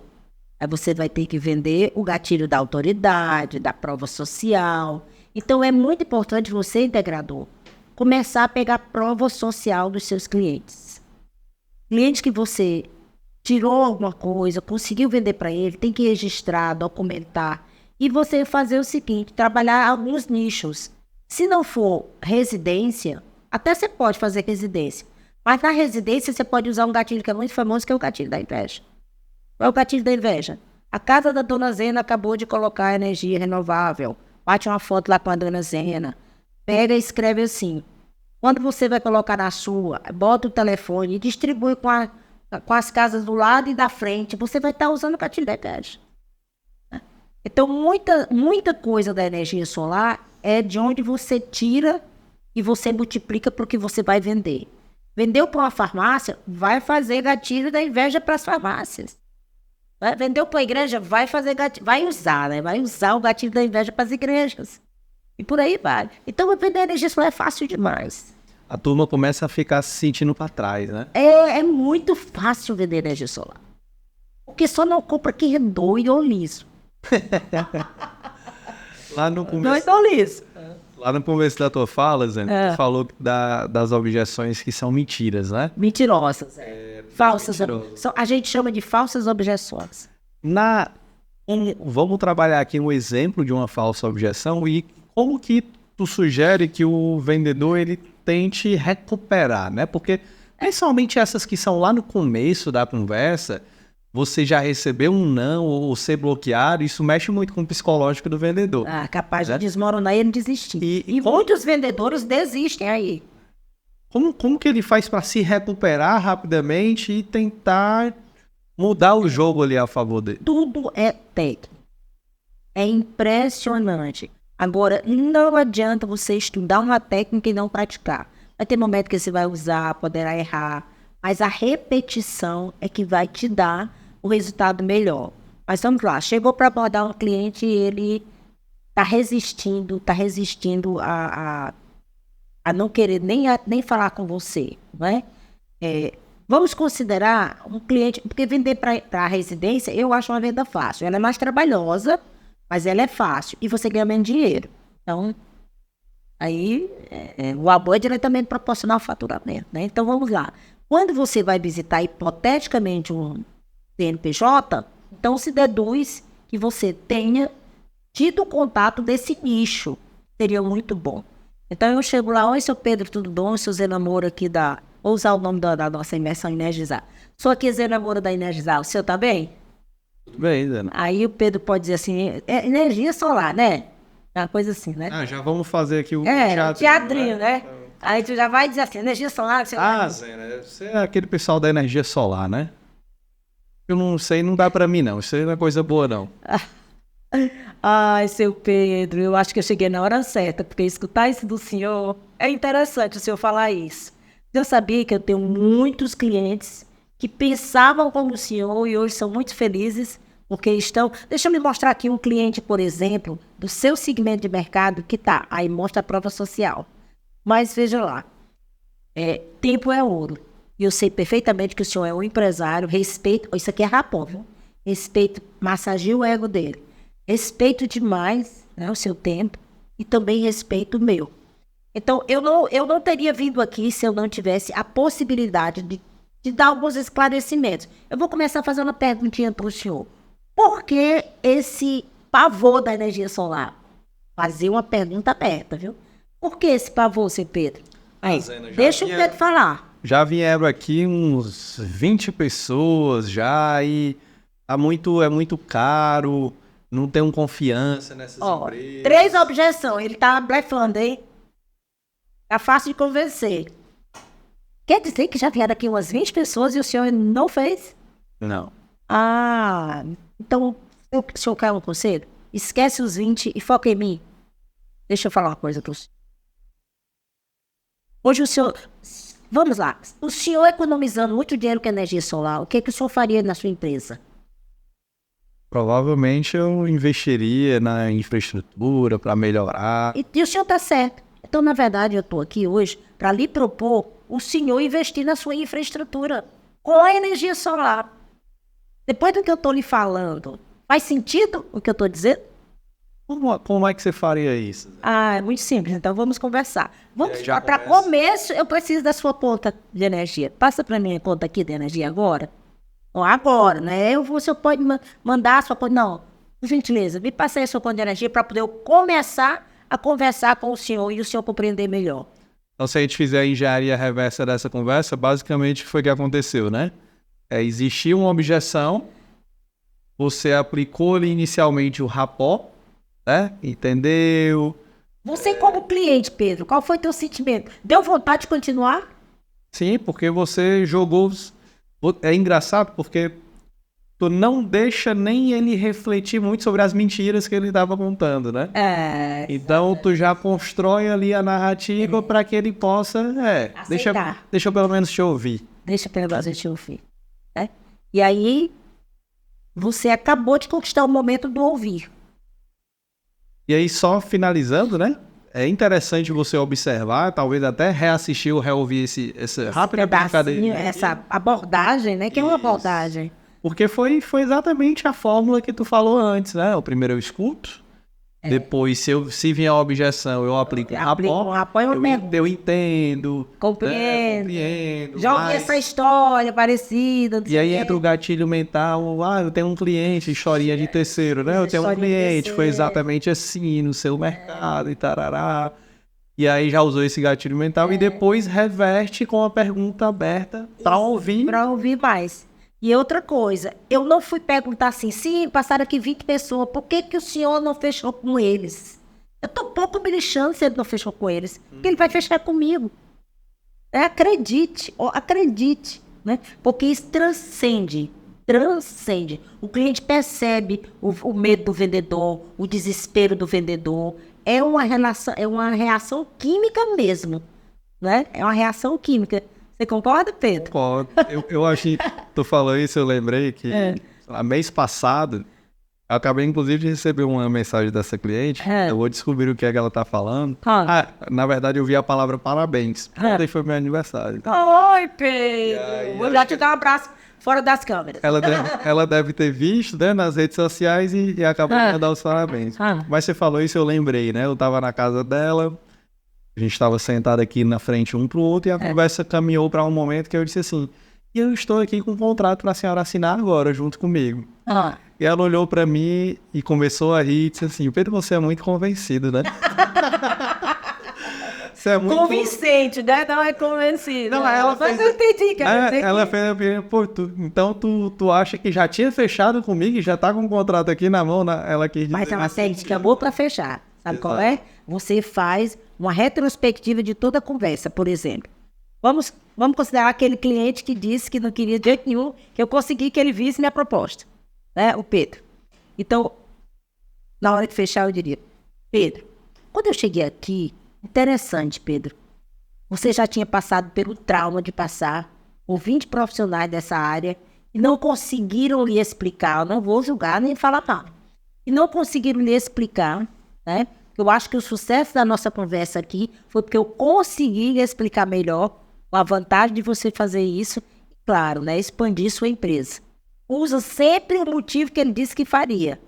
Aí você vai ter que vender o gatilho da autoridade, da prova social. Então, é muito importante você, integrador, começar a pegar a prova social dos seus clientes. Cliente que você tirou alguma coisa, conseguiu vender para ele, tem que registrar, documentar. E você fazer o seguinte, trabalhar alguns nichos. Se não for residência, até você pode fazer residência. Mas na residência você pode usar um gatilho que é muito famoso, que é o gatilho da inveja. Qual é o gatilho da inveja? A casa da Dona Zena acabou de colocar energia renovável. Bate uma foto lá com a Dona Zena. Pega e escreve assim. Quando você vai colocar na sua, bota o telefone e distribui com as casas do lado e da frente. Você vai estar usando o gatilho da inveja. Então, muita coisa da energia solar é de onde você tira e você multiplica para o que você vai vender. Vendeu para uma farmácia, vai fazer gatilho da inveja para as farmácias. Vendeu para a igreja, vai fazer gatilho, vai usar, né? Vai usar o gatilho da inveja para as igrejas. E por aí vai. Então, vender energia solar é fácil demais. A turma começa a ficar se sentindo para trás, né? É muito fácil vender energia solar. Porque só não compra quem é doido ou liso. Lá no começo, Doido ou liso. lá no começo da tua fala, Zé, tu falou das objeções que são mentiras, né? Mentirosas. Falsas. mentirosas. A gente chama de falsas objeções. Vamos trabalhar aqui um exemplo de uma falsa objeção e como que tu sugere que o vendedor ele tente recuperar, né? Porque principalmente essas que são lá no começo da conversa, você já recebeu um não ou ser bloqueado, isso mexe muito com o psicológico do vendedor. Capaz de desmoronar e ele desistir. E muitos vendedores desistem aí. Como que ele faz para se recuperar rapidamente e tentar mudar o jogo ali a favor dele? Tudo é técnico. É impressionante. Agora, não adianta você estudar uma técnica e não praticar. Vai ter momento que você vai usar, poderá errar, mas a repetição é que vai te dar o resultado melhor. Mas vamos lá, chegou para abordar um cliente e ele está resistindo a não querer nem falar com você, não é? Vamos considerar um cliente, porque vender para a residência eu acho uma venda fácil. Ela é mais trabalhosa, mas ela é fácil e você ganha menos dinheiro. Então, aí o amor é diretamente proporcional ao faturamento, né? Então vamos lá. Quando você vai visitar hipoteticamente um CNPJ, então se deduz que você tenha tido contato desse nicho. Seria muito bom. Então eu chego lá, oi, seu Pedro, tudo bom? Seu Zé Namoro aqui vou usar o nome da nossa imersão Energizar. Sou aqui Zé Namoro da Energizar, o senhor tá bem? Tudo bem, Zé. Aí o Pedro pode dizer assim, energia solar, né? Uma coisa assim, né? Já vamos fazer aqui o teatrinho, né? Aí tu já vai dizer assim, energia solar... Zé, você é aquele pessoal da energia solar, né? Eu não sei, não dá pra mim não, isso aí não é coisa boa não. Ai, seu Pedro, eu acho que eu cheguei na hora certa, porque escutar isso do senhor é interessante o senhor falar isso. Eu sabia que eu tenho muitos clientes que pensavam como o senhor e hoje são muito felizes porque estão... Deixa eu me mostrar aqui um cliente, por exemplo, do seu segmento de mercado que tá, aí mostra a prova social. Mas veja lá, tempo é ouro. E eu sei perfeitamente que o senhor é um empresário, respeito... Isso aqui é rapão, viu? Respeito, massageia o ego dele. Respeito demais, né, o seu tempo e também respeito o meu. Então, eu não teria vindo aqui se eu não tivesse a possibilidade de dar alguns esclarecimentos. Eu vou começar fazendo uma perguntinha para o senhor. Por que esse pavor da energia solar? Fazer uma pergunta aberta, viu? Por que esse pavor, seu Pedro? Aí, deixa o Pedro falar. Já vieram aqui uns 20 pessoas já e é muito caro, não tenho confiança nessas empresas. 3 objeções, ele tá blefando, hein? Tá fácil de convencer. Quer dizer que já vieram aqui umas 20 pessoas e o senhor não fez? Não. Ah, então, o senhor quer um conselho? Esquece os 20 e foca em mim. Deixa eu falar uma coisa para o senhor. Hoje o senhor... Vamos lá. O senhor economizando muito dinheiro com energia solar, o que o senhor faria na sua empresa? Provavelmente eu investiria na infraestrutura para melhorar. E o senhor está certo. Então, na verdade, eu estou aqui hoje para lhe propor o senhor investir na sua infraestrutura com a energia solar. Depois do que eu estou lhe falando, faz sentido o que eu estou dizendo? Como é que você faria isso? Ah, é muito simples. Então, vamos conversar. Vamos Já para começo, eu preciso da sua conta de energia. Passa para mim a conta aqui de energia agora. Agora, né? O senhor pode mandar a sua conta. Não, por gentileza, me passe aí a sua conta de energia para poder eu começar a conversar com o senhor e o senhor compreender melhor. Então, se a gente fizer a engenharia reversa dessa conversa, basicamente foi o que aconteceu, né? Existia uma objeção, você aplicou ali inicialmente o rapó, né? Entendeu? Você como cliente, Pedro, qual foi teu sentimento? Deu vontade de continuar? Sim, porque você jogou... É engraçado porque tu não deixa nem ele refletir muito sobre as mentiras que ele estava contando, né? Então tu já constrói ali a narrativa para que ele possa... deixa eu pelo menos te ouvir. Deixa pelo menos te ouvir. Né? E aí, você acabou de conquistar o momento do ouvir. E aí, só finalizando, né? É interessante você observar, talvez até reassistir ou reouvir essa rápida brincadeira. Essa abordagem, né? Que é uma abordagem. Porque foi exatamente a fórmula que tu falou antes, né? O primeiro eu escuto, depois se vier a objeção, eu aplico um rapó, eu entendo. Compreendo. Já ouvi essa história parecida. E aí entra o gatilho mental, eu tenho um cliente, historinha de terceiro, né? Eu tenho um cliente, foi exatamente assim no seu mercado e tarará. E aí já usou esse gatilho mental e depois reverte com a pergunta aberta para ouvir. Para ouvir mais. E outra coisa, eu não fui perguntar assim, sim, passaram aqui 20 pessoas, por que o senhor não fechou com eles? Eu tô pouco me lixando se ele não fechou com eles, porque ele vai fechar comigo. Acredite, né? Porque isso transcende. O cliente percebe o medo do vendedor, o desespero do vendedor. É uma reação química mesmo, né? É uma reação química. Você concorda, Pedro? Concordo. Eu achei, tu falou isso, eu lembrei que mês passado, eu acabei inclusive de receber uma mensagem dessa cliente, eu vou descobrir o que é que ela tá falando. Na verdade eu vi a palavra parabéns, ontem foi meu aniversário. Oi, Pedro! Vou já te dar um abraço fora das câmeras. Ela deve ter visto, né, nas redes sociais e acabou de me dar os parabéns. Mas você falou isso, eu lembrei, né, eu tava na casa dela, a gente estava sentado aqui na frente um pro outro e a conversa caminhou para um momento que eu disse assim, e eu estou aqui com um contrato para a senhora assinar agora, junto comigo. E ela olhou para mim e começou a rir e disse assim, Pedro, você é muito convencido, né? Você é muito convincente, né? Não é convencido. Não, ela fez... Mas eu entendi, cara. Ela fez a pergunta, pô, então tu acha que já tinha fechado comigo e já tá com um contrato aqui na mão? Ela quis dizer... Mas ela acabou para fechar. Sabe qual é? Você faz uma retrospectiva de toda a conversa, por exemplo. Vamos considerar aquele cliente que disse que não queria de jeito nenhum, que eu consegui que ele visse minha proposta, né? O Pedro. Então, na hora de fechar, eu diria, Pedro, quando eu cheguei aqui, interessante, Pedro, você já tinha passado pelo trauma de passar por 20 profissionais dessa área e não conseguiram lhe explicar, eu não vou julgar nem falar nada, e não conseguiram lhe explicar, né? Eu acho que o sucesso da nossa conversa aqui foi porque eu consegui lhe explicar melhor a vantagem de você fazer isso, e claro, né, expandir sua empresa. Usa sempre o motivo que ele disse que faria.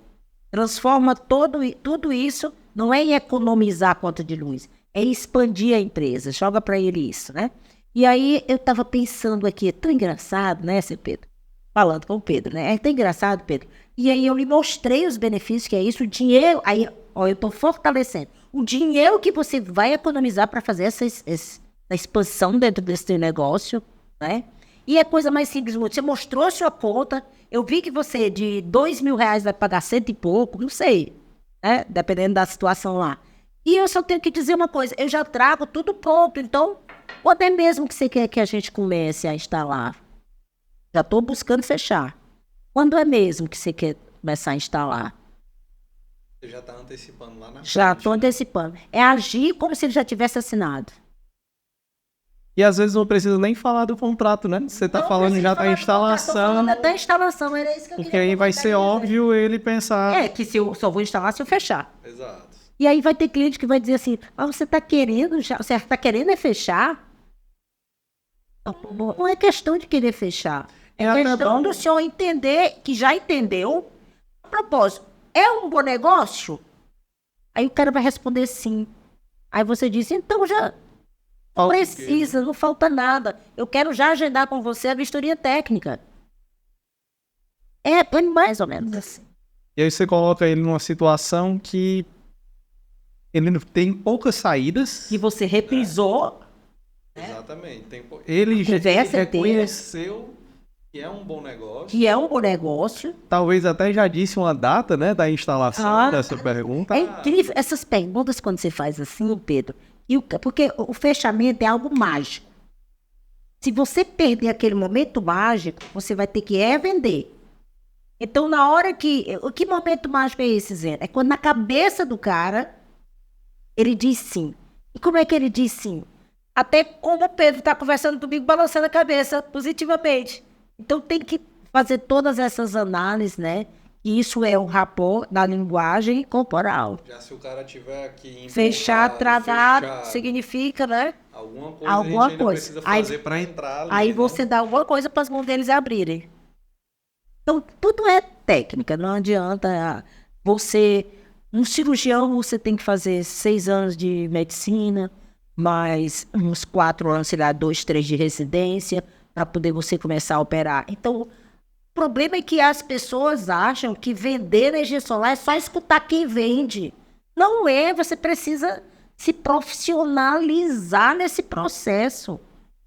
Transforma tudo isso, não é em economizar a conta de luz, é expandir a empresa. Joga para ele isso, né? E aí eu estava pensando aqui, é tão engraçado, né, seu Pedro? Falando com o Pedro, né? É tão engraçado, Pedro. E aí eu lhe mostrei os benefícios, que é isso, o dinheiro. Aí, ó, eu estou fortalecendo. O dinheiro que você vai economizar para fazer essa expansão dentro desse teu negócio, né? E é coisa mais simples, você mostrou a sua conta, eu vi que você de R$ 2.000 vai pagar 100 e pouco, não sei, né? Dependendo da situação lá. E eu só tenho que dizer uma coisa, eu já trago tudo pronto, então, ou até mesmo que você quer que a gente comece a instalar, já estou buscando fechar. Quando é mesmo que você quer começar a instalar? Você já está antecipando lá na frente. Já estou antecipando. É agir como se ele já tivesse assinado. E às vezes não precisa nem falar do contrato, né? Você está falando já da instalação. Da instalação, era isso que eu queria. Porque aí vai ser óbvio ele pensar. É, que se eu só vou instalar se eu fechar. Exato. E aí vai ter cliente que vai dizer assim, você está querendo já, você está querendo é fechar? Não é questão de querer fechar. É questão do senhor entender, que já entendeu. A propósito, é um bom negócio? Aí o cara vai responder sim. Aí você diz, então já não precisa, não falta nada. Eu quero já agendar com você a vistoria técnica. É mais ou menos assim. E aí você coloca ele numa situação que ele tem poucas saídas. Que você reprisou. Exatamente. Ele já reconheceu que é um bom negócio. Que é um bom negócio. Talvez até já disse uma data, né, da instalação dessa pergunta. É incrível. Essas perguntas, quando você faz assim, Pedro, porque o fechamento é algo mágico. Se você perder aquele momento mágico, você vai ter que vender. Então, na hora que momento mágico é esse, Zé? É quando na cabeça do cara, ele diz sim. E como é que ele diz sim? Até como o Pedro está conversando comigo, balançando a cabeça positivamente. Então, tem que fazer todas essas análises, né? E isso é um rapport na linguagem corporal. Já se o cara tiver aqui fechar, travado, significa, né? Alguma coisa. Precisa fazer para entrar ali, aí você dá alguma coisa para as mãos deles abrirem. Então, tudo é técnica, não adianta você... Um cirurgião, você tem que fazer 6 anos de medicina, mais uns 4 anos, sei lá, 2, 3 de residência, para poder você começar a operar. Então, o problema é que as pessoas acham que vender energia solar é só escutar quem vende. Não é, você precisa se profissionalizar nesse processo,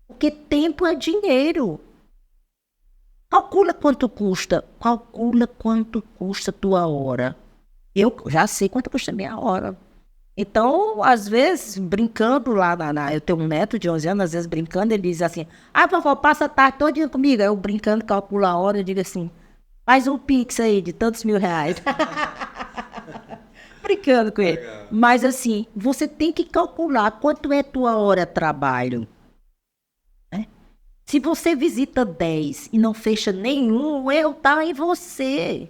porque tempo é dinheiro. Calcula quanto custa a tua hora. Eu já sei quanto custa a minha hora. Então, às vezes, brincando lá, eu tenho um neto de 11 anos, às vezes brincando, ele diz assim, vovó, passa a tarde todinha comigo. Aí eu brincando, calculo a hora, eu digo assim, faz um pix aí de tantos R$ 1.000. Brincando com ele. Legal. Mas assim, você tem que calcular quanto é tua hora de trabalho. Se você visita 10 e não fecha nenhum, o erro está em você.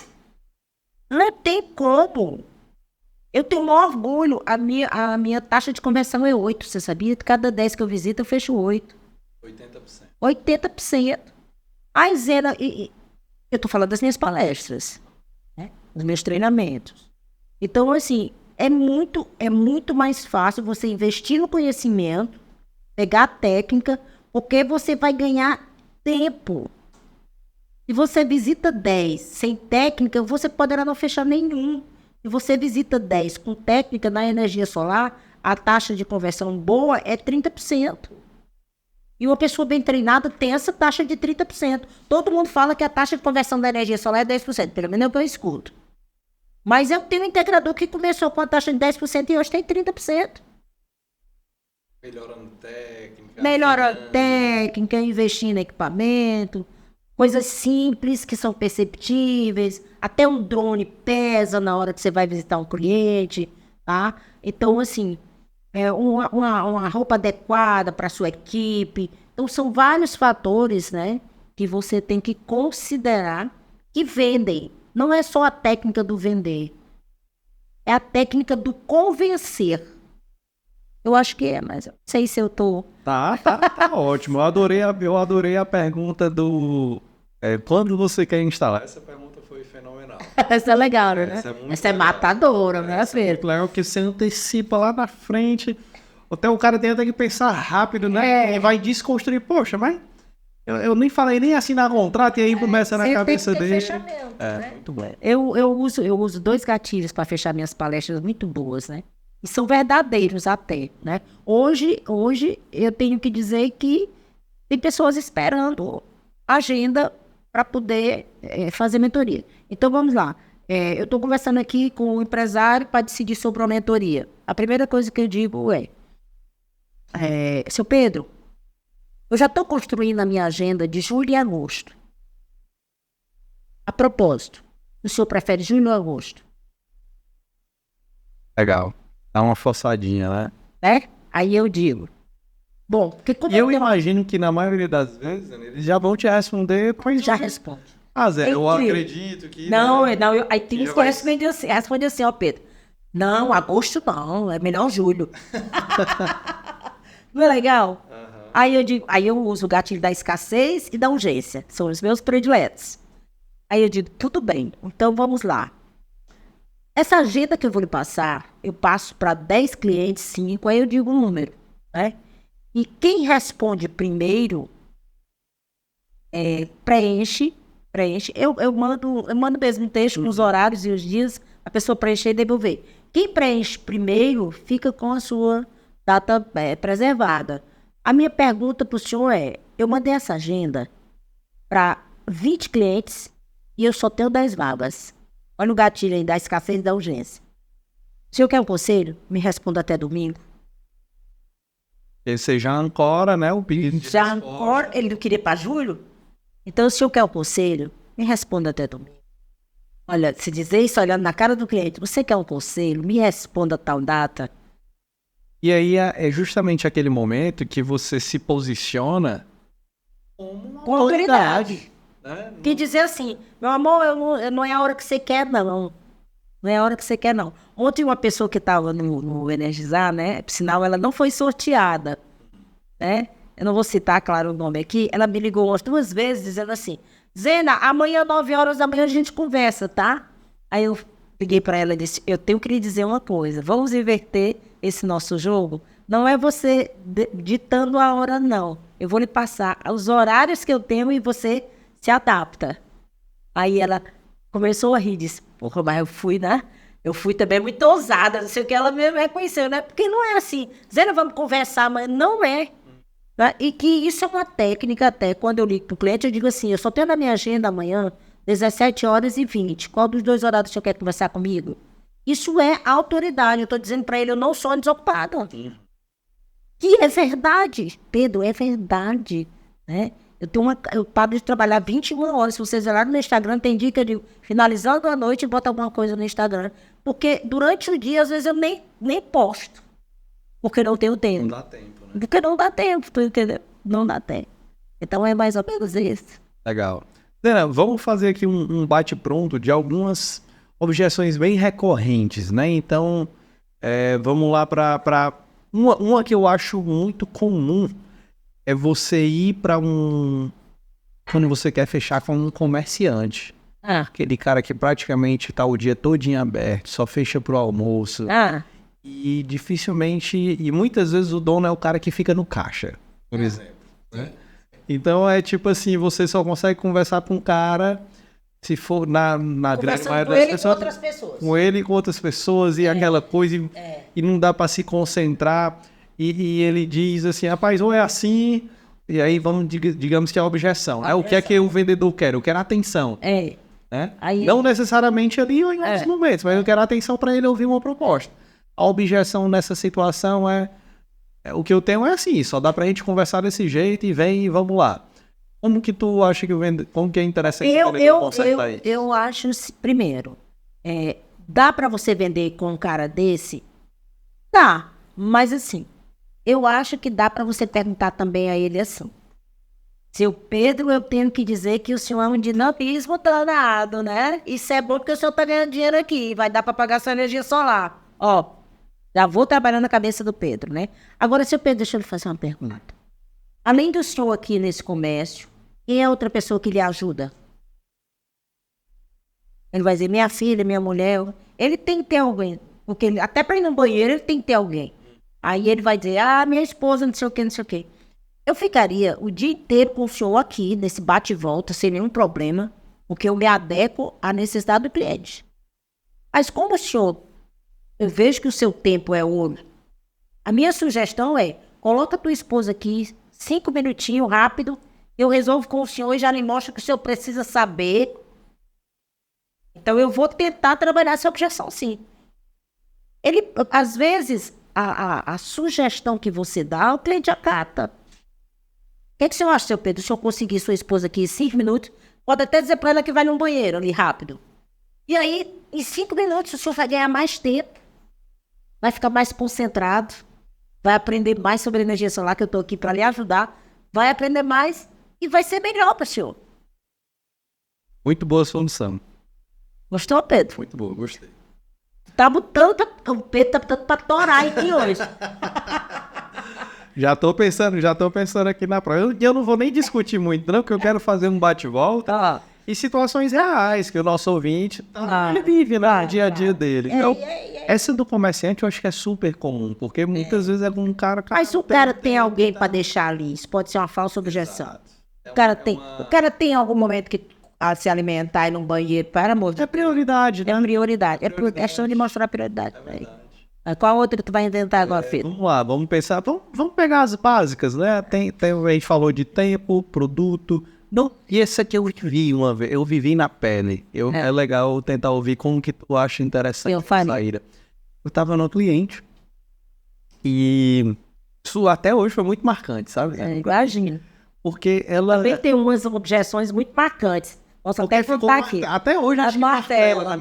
Não tem como. Eu tenho o maior orgulho. A minha taxa de conversão é 8. Você sabia? De cada 10 que eu visito, eu fecho 8. 80%. 80%. Aí, Zena, eu estou falando das minhas palestras, né? Dos meus treinamentos. Então, assim, é muito mais fácil você investir no conhecimento, pegar a técnica, porque você vai ganhar tempo. Se você visita 10 sem técnica, você poderá não fechar nenhum. Se você visita 10 com técnica na energia solar, a taxa de conversão boa é 30%. E uma pessoa bem treinada tem essa taxa de 30%. Todo mundo fala que a taxa de conversão da energia solar é 10%, pelo menos é o que eu escuto. Mas eu tenho um integrador que começou com a taxa de 10% e hoje tem 30%. Melhorando técnica, investindo em equipamento, coisas simples que são perceptíveis, até um drone pesa na hora que você vai visitar um cliente, tá? Então, assim, uma roupa adequada para a sua equipe. Então, são vários fatores, né, que você tem que considerar que vendem. Não é só a técnica do vender, é a técnica do convencer. Eu acho que mas não sei se eu tô... Tá ótimo. Eu adorei a pergunta do... quando você quer instalar? Essa pergunta foi fenomenal. Essa é legal, né? Essa é matadora, né, Pedro? Claro que você antecipa lá na frente. Até o cara tem até que pensar rápido, né? E vai desconstruir. Poxa, mas eu nem falei nem assinar contrato e aí começa na cabeça dele. Muito bom. Eu uso 2 gatilhos para fechar minhas palestras muito boas, né? E são verdadeiros até, né? Hoje eu tenho que dizer que tem pessoas esperando agenda para poder fazer mentoria. Então, vamos lá. Eu estou conversando aqui com o empresário para decidir sobre uma mentoria. A primeira coisa que eu digo seu Pedro, eu já estou construindo a minha agenda de julho e agosto. A propósito, o senhor prefere julho ou agosto? Legal. Dá uma forçadinha, Né? Aí eu digo, bom, porque como eu imagino que na maioria das vezes eles já vão te responder, pois já responde. Zé, eu acredito que... Não, né? não, aí tem uns que respondem assim, ó, Pedro. Não, agosto não, é melhor julho. Não é legal? Aí eu uso o gatilho da escassez e da urgência. São os meus prediletos. Aí eu digo, tudo bem, então vamos lá. Essa agenda que eu vou lhe passar, eu passo para 10 clientes, 5, aí eu digo um número, né? E quem responde primeiro, preenche. Eu mando mesmo um texto nos horários e os dias, a pessoa preencher e devolver. Quem preenche primeiro, fica com a sua data preservada. A minha pergunta para o senhor eu mandei essa agenda para 20 clientes e eu só tenho 10 vagas. Olha o gatilho aí da escassez e da urgência. O senhor quer um conselho? Me responda até domingo. E você já ancora, né, o pedido de Já resposta. ancora, ele não queria para julho? Então, se o senhor quer um conselho, me responda até domingo. Olha, se dizer isso olhando na cara do cliente, você quer um conselho? Me responda a tal data. E aí é justamente aquele momento que você se posiciona Com autoridade. né? Que dizer assim, meu amor, não é a hora que você quer, não. Não é a hora que você quer, não. Ontem uma pessoa que estava no Energizar, né? Por sinal, ela não foi sorteada, né? Eu não vou citar, claro, o nome aqui. Ela me ligou umas 2 vezes dizendo assim, Zena, amanhã, 9 horas da manhã, a gente conversa, tá? Aí eu liguei para ela e disse, eu tenho que lhe dizer uma coisa. Vamos inverter esse nosso jogo? Não é você ditando a hora, não. Eu vou lhe passar os horários que eu tenho e você se adapta. Aí ela começou a rir e disse, porra, mas eu fui, né? Eu fui também muito ousada, não sei o que, ela me reconheceu, né? Porque não é assim, Zena, vamos conversar, mas não é. Né? E que isso é uma técnica até, quando eu ligo para o cliente, eu digo assim, eu só tenho na minha agenda amanhã 17h20. Qual dos 2 horários você quer conversar comigo? Isso é autoridade, eu estou dizendo para ele, eu não sou desocupada. Que é verdade, Pedro, é verdade, né? Eu paro de trabalhar 21 horas. Se vocês olharem no Instagram, tem dia que eu digo, finalizando a noite, bota alguma coisa no Instagram. Porque durante o dia, às vezes, eu nem posto. Porque não tenho tempo. Não dá tempo, né? Porque não dá tempo, tu entendeu? Não dá tempo. Então é mais ou menos isso. Legal. Zena, vamos fazer aqui um bate-pronto de algumas objeções bem recorrentes, né? Então, vamos lá para uma que eu acho muito comum. É você ir para quando você quer fechar com um comerciante. Aquele cara que praticamente tá o dia todinho aberto, só fecha pro almoço. E dificilmente, e muitas vezes o dono é o cara que fica no caixa, por exemplo. Né? Então é tipo assim, você só consegue conversar com um cara se for na grande maioria das pessoas. Com outras pessoas. Com ele e com outras pessoas e aquela coisa, e não dá para se concentrar. E ele diz assim, rapaz, ou é assim, e aí digamos que é a objeção. Né? O que é que o vendedor quer? Eu quero atenção. Né? Aí, não necessariamente ali ou em outros momentos, mas eu quero atenção para ele ouvir uma proposta. A objeção nessa situação o que eu tenho é assim, só dá pra gente conversar desse jeito e vem e vamos lá. Como que tu acha que como que é interessante o vendedor consertar isso? Eu acho, primeiro, dá pra você vender com um cara desse? Dá, mas assim, eu acho que dá pra você perguntar também a ele assim, seu Pedro, eu tenho que dizer que o senhor é um dinamismo danado, né? Isso é bom porque o senhor tá ganhando dinheiro aqui, vai dar pra pagar sua energia solar. Ó, já vou trabalhando na cabeça do Pedro, né? Agora, seu Pedro, deixa eu lhe fazer uma pergunta. Além do senhor aqui nesse comércio, quem é outra pessoa que lhe ajuda? Ele vai dizer, minha filha, minha mulher. Ele tem que ter alguém. Porque até para ir no banheiro, ele tem que ter alguém. Aí ele vai dizer, minha esposa, não sei o quê, não sei o quê. Eu ficaria o dia inteiro com o senhor aqui, nesse bate e volta, sem nenhum problema, porque eu me adequo à necessidade do cliente. Mas como o senhor, eu vejo que o seu tempo é ouro, a minha sugestão é, coloca a tua esposa aqui, 5 minutinhos, rápido, eu resolvo com o senhor e já lhe mostro que o senhor precisa saber. Então eu vou tentar trabalhar essa objeção, sim. Ele, às vezes, a sugestão que você dá, o cliente acata. O que o senhor acha, seu Pedro? Se o senhor conseguir sua esposa aqui em 5 minutos, pode até dizer para ela que vai num banheiro ali rápido. E aí, em 5 minutos, o senhor vai ganhar mais tempo, vai ficar mais concentrado, vai aprender mais sobre energia solar, que eu estou aqui para lhe ajudar, vai aprender mais e vai ser melhor para o senhor. Muito boa solução. Gostou, Pedro? Muito boa, gostei. Tá botando, o Pedro tá botando para torar aqui hoje. Já tô pensando aqui na prova. Eu não vou nem discutir muito, não, porque eu quero fazer um bate-volta e situações reais que o nosso ouvinte ele vive no dia a dia dele. Então, essa do comerciante eu acho que é super comum, porque muitas vezes é um cara... Mas o cara tem alguém para deixar ali, isso pode ser uma falsa objeção. O cara tem algum momento que a se alimentar e ir num banheiro, para amor. É prioridade, né? É prioridade. É questão de mostrar prioridade. Qual outra que tu vai inventar agora, filho? Vamos lá, vamos pensar. Vamos pegar as básicas, né? A gente falou de tempo, produto. Não, e esse aqui eu vi uma vez, eu vivi na pele. É legal tentar ouvir como que tu acha interessante essa saída. Eu tava no cliente e isso até hoje foi muito marcante, sabe? Imagina. Porque ela... Também tem umas objeções muito marcantes. Posso até contar aqui. Até hoje acho que martela,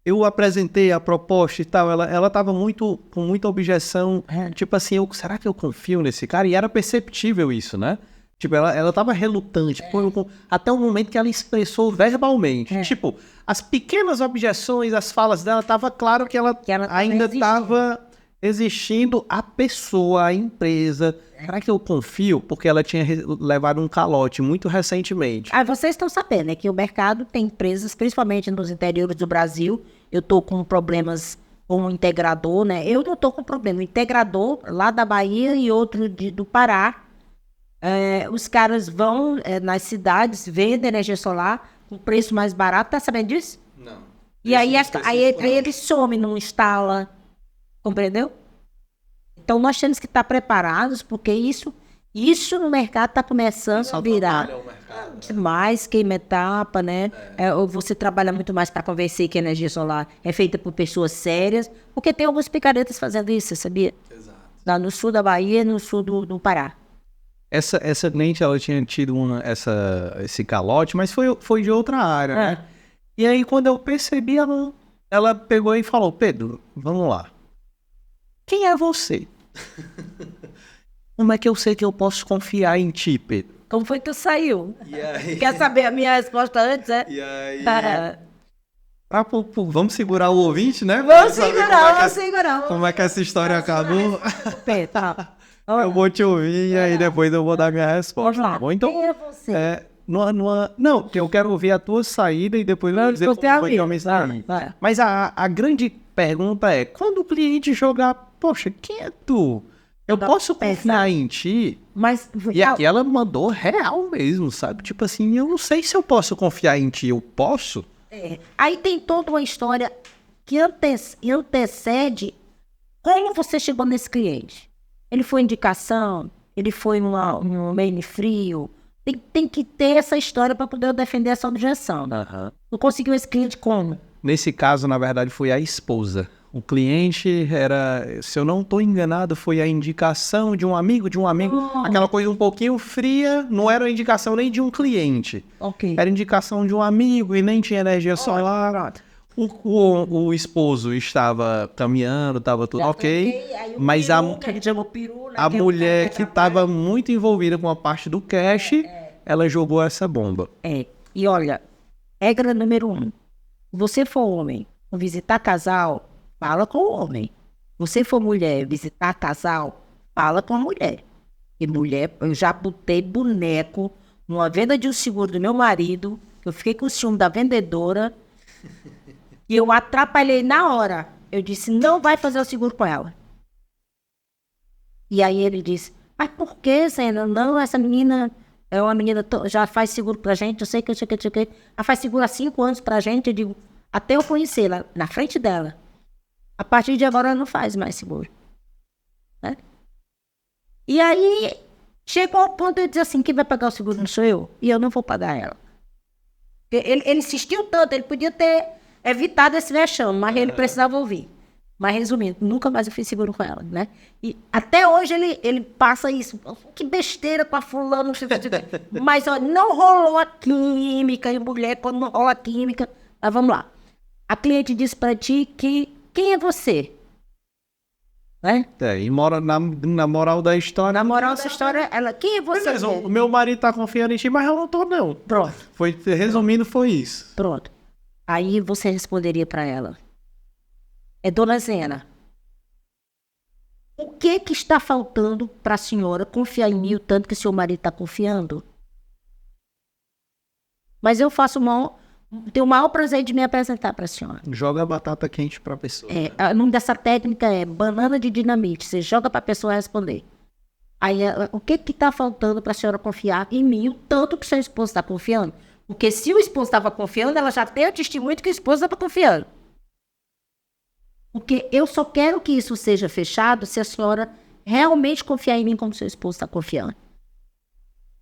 eu apresentei a proposta e tal, ela tava com muita objeção, tipo assim, será que eu confio nesse cara? E era perceptível isso, né? Tipo, ela tava relutante, até o momento que ela expressou verbalmente. Tipo, as pequenas objeções, as falas dela, tava claro que ela ainda tava existindo a pessoa, a empresa. Será que eu confio? Porque ela tinha levado um calote muito recentemente. Vocês estão sabendo, né, que o mercado tem empresas, principalmente nos interiores do Brasil. Eu tô com problemas com o integrador, né? Eu não tô com problema. O integrador lá da Bahia e outro do Pará. Os caras vão nas cidades, vendem energia solar com preço mais barato. Tá sabendo disso? Não. E aí ele some, não instala. Compreendeu? Então, nós temos que estar preparados, porque isso no mercado está começando a virar demais, queima etapa, né? Você trabalha muito mais para convencer que a energia solar é feita por pessoas sérias, porque tem alguns picaretas fazendo isso, você sabia? Exato. Lá no sul da Bahia e no sul do Pará. Essa cliente, ela tinha tido esse calote, mas foi de outra área, né? E aí, quando eu percebi, ela pegou e falou, Pedro, vamos lá. Quem é você? Como é que eu sei que eu posso confiar em ti, Pedro? Como foi que tu saiu? Quer saber a minha resposta antes, E aí... Vamos segurar o ouvinte, né? Vamos segurar. Como é que essa história acabou? Tá. Eu vou te ouvir e aí depois eu vou dar minha resposta. Tá bom? Então, quem é você? Não, eu quero ouvir a tua saída e depois eu dizer como foi que eu me saí. Mas a grande pergunta é, quando o cliente jogar, poxa, quem é tu? Eu posso confiar em ti? Mas... E aqui ela mandou real mesmo, sabe? Tipo assim, eu não sei se eu posso confiar em ti, eu posso? Aí tem toda uma história que antecede como você chegou nesse cliente. Ele foi indicação, ele foi um mail frio. Tem que ter essa história para poder defender essa objeção. Não conseguiu esse cliente como? Nesse caso, na verdade, foi a esposa. O cliente era, se eu não estou enganado, foi a indicação de um amigo. Aquela coisa um pouquinho fria, não era a indicação nem de um cliente. Era indicação de um amigo e nem tinha energia solar. O esposo estava caminhando, estava tudo ok. Mas a mulher que estava muito envolvida com a parte do cash, ela jogou essa bomba. E olha, regra número 1. Você for homem, visitar casal, fala com o homem. Você for mulher, visitar casal, fala com a mulher. E mulher, eu já botei boneco numa venda de um seguro do meu marido, que eu fiquei com o ciúme da vendedora, e eu atrapalhei na hora. Eu disse, não vai fazer o seguro com ela. E aí ele disse, mas por que, Zena? Não, essa menina é uma menina, já faz seguro pra gente, eu sei que. Ela faz seguro há 5 anos pra gente, eu digo, até eu conhecê-la, na frente dela. A partir de agora ela não faz mais seguro. Né? E aí, chegou ao ponto de eu dizer assim, quem vai pagar o seguro não sou eu, e eu não vou pagar ela. Ele insistiu tanto, ele podia ter evitado esse vexame, mas ele precisava ouvir. Mas resumindo, nunca mais eu fiz seguro com ela, né? E até hoje ele passa isso. Que besteira com a fulana. Mas ó, não rolou a química, e mulher, quando não rola a química. Mas vamos lá. A cliente disse pra ti que quem é você? Né? E mora na moral da história. Na moral da história, ela, quem é você? Beleza, o meu marido tá confiando em ti, mas eu não tô, não. Pronto. Resumindo, foi isso. Pronto. Aí você responderia pra ela. Dona Zena, o que está faltando para a senhora confiar em mim o tanto que seu marido está confiando? Mas eu tenho o maior prazer de me apresentar para a senhora. Joga a batata quente para a pessoa. O nome dessa técnica é banana de dinamite. Você joga para a pessoa responder. Aí, o que está faltando para a senhora confiar em mim o tanto que seu esposo está confiando? Porque se o esposo estava confiando, ela já tem o testemunho de que o esposo estava confiando. Porque eu só quero que isso seja fechado se a senhora realmente confiar em mim como seu esposo está confiando.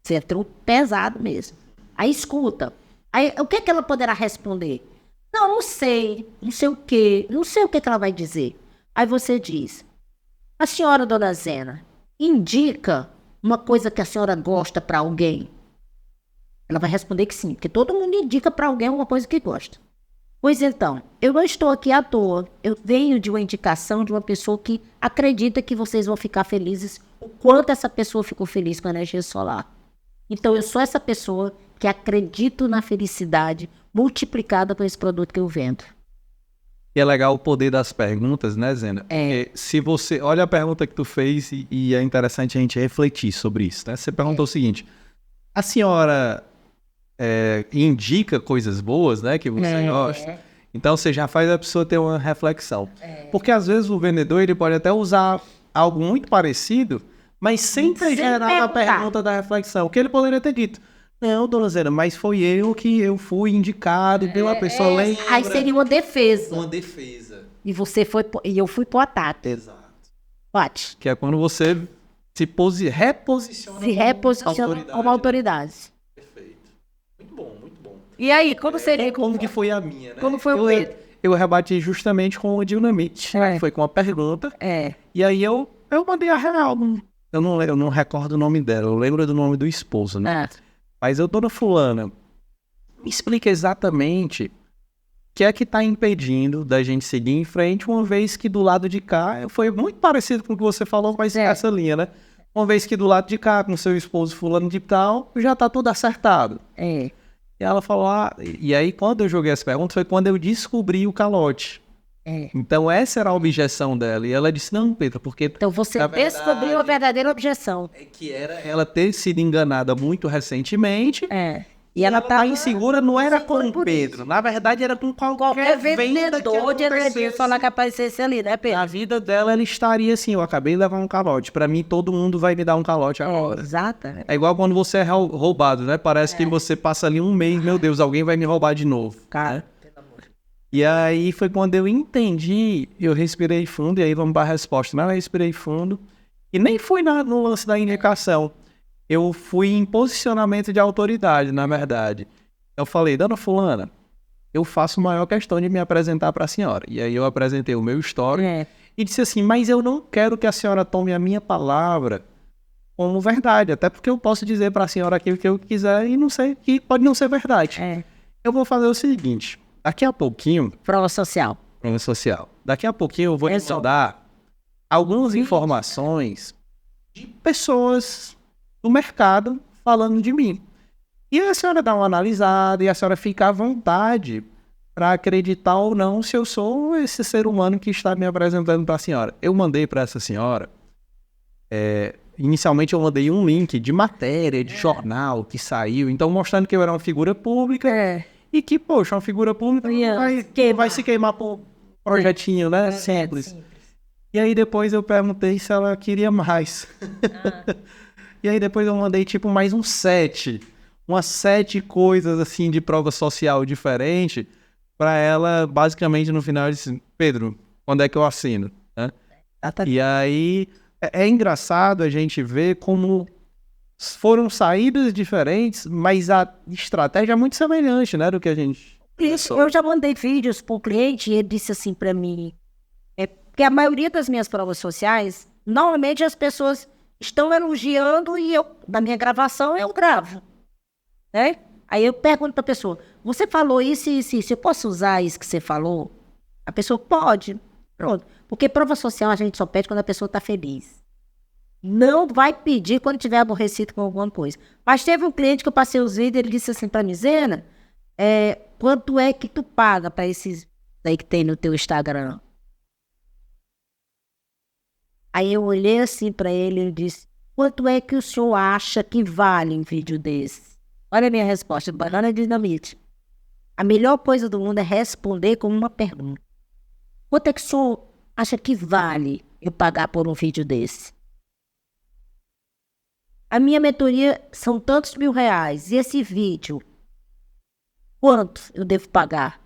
Você entrou pesado mesmo. Aí escuta. Aí o que ela poderá responder? Não sei. Não sei o quê. Não sei o que ela vai dizer. Aí você diz, a senhora, dona Zena, indica uma coisa que a senhora gosta para alguém. Ela vai responder que sim, porque todo mundo indica para alguém uma coisa que gosta. Pois então, eu não estou aqui à toa. Eu venho de uma indicação de uma pessoa que acredita que vocês vão ficar felizes o quanto essa pessoa ficou feliz com a energia solar. Então, eu sou essa pessoa que acredito na felicidade multiplicada por esse produto que eu vendo. E é legal o poder das perguntas, né, Zena? Porque se você... Olha a pergunta que tu fez e é interessante a gente refletir sobre isso, né? Você perguntou o seguinte, a senhora... indica coisas boas, né, que você gosta. Então você já faz a pessoa ter uma reflexão. Porque às vezes o vendedor ele pode até usar algo muito parecido, mas sem ter gerado a pergunta da reflexão. O que ele poderia ter dito? Não, dona Zena, mas foi eu que eu fui indicado pela pessoa lembra. Aí seria uma defesa. Uma defesa. E eu fui pro ataque. Exato. Pode. Que é quando você reposiciona como autoridade. Muito bom. E aí, como seria? Como que foi a minha, né? Como foi o Pedro? Eu rebati justamente com o dinamite. Foi com a pergunta. E aí eu mandei a real. Eu não recordo o nome dela. Eu lembro do nome do esposo, né? Mas dona fulana, me explica exatamente o que é que está impedindo da gente seguir em frente, uma vez que do lado de cá, foi muito parecido com o que você falou, mas essa linha, né? Uma vez que do lado de cá, com seu esposo fulano de tal, já tá tudo acertado. E ela falou, e aí quando eu joguei essa pergunta, foi quando eu descobri o calote. Então essa era a objeção dela. E ela disse, não, Pedro, porque... Então você descobriu a verdadeira objeção. Que era ela ter sido enganada muito recentemente. E ela tá insegura, não era com o Pedro. Na verdade, era com qualquer vendedor de energia solar que aparecesse ali, né, Pedro? Na vida dela, ela estaria assim, eu acabei de levar um calote. Pra mim, todo mundo vai me dar um calote agora. Exato. É igual quando você é roubado, né? Parece que você passa ali um mês, meu Deus, alguém vai me roubar de novo. Cara, pelo amor. E aí, foi quando eu entendi, eu respirei fundo, e aí vamos para a resposta. Mas eu respirei fundo, e nem fui no lance da indicação. Eu fui em posicionamento de autoridade, na verdade. Eu falei, dona fulana, eu faço maior questão de me apresentar para a senhora. E aí eu apresentei o meu histórico e disse assim, mas eu não quero que a senhora tome a minha palavra como verdade, até porque eu posso dizer para a senhora aquilo que eu quiser e não sei, que pode não ser verdade. Eu vou fazer o seguinte, daqui a pouquinho... Prova social. Daqui a pouquinho eu vou lhe dar algumas informações de pessoas... do mercado falando de mim. E a senhora dá uma analisada e a senhora fica à vontade para acreditar ou não se eu sou esse ser humano que está me apresentando para a senhora. Eu mandei para essa senhora, inicialmente eu mandei um link de matéria, de jornal que saiu, então mostrando que eu era uma figura pública e que, poxa, uma figura pública vai se queimar por projetinho, né? Simples. E aí depois eu perguntei se ela queria mais. E aí depois eu mandei tipo mais uns 7. Umas 7 coisas assim de prova social diferente. Pra ela, basicamente, no final, eu disse, Pedro, quando é que eu assino? Né? E aí é engraçado a gente ver como foram saídas diferentes, mas a estratégia é muito semelhante, né, do que a gente... Isso, eu já mandei vídeos para o cliente e ele disse assim para mim, porque a maioria das minhas provas sociais, normalmente as pessoas estão elogiando e eu, na minha gravação, eu gravo, né? Aí eu pergunto para a pessoa, você falou isso e isso, eu posso usar isso que você falou? A pessoa pode, pronto. Porque prova social a gente só pede quando a pessoa está feliz. Não vai pedir quando tiver aborrecido com alguma coisa. Mas teve um cliente que eu passei os vídeos, ele disse assim para mim, Zena, quanto é que tu paga para esses aí que tem no teu Instagram? Aí eu olhei assim para ele e disse, quanto é que o senhor acha que vale um vídeo desse? Olha a minha resposta, banana dinamite. A melhor coisa do mundo é responder com uma pergunta. Quanto é que o senhor acha que vale eu pagar por um vídeo desse? A minha mentoria são tantos R$1.000. E esse vídeo, quanto eu devo pagar?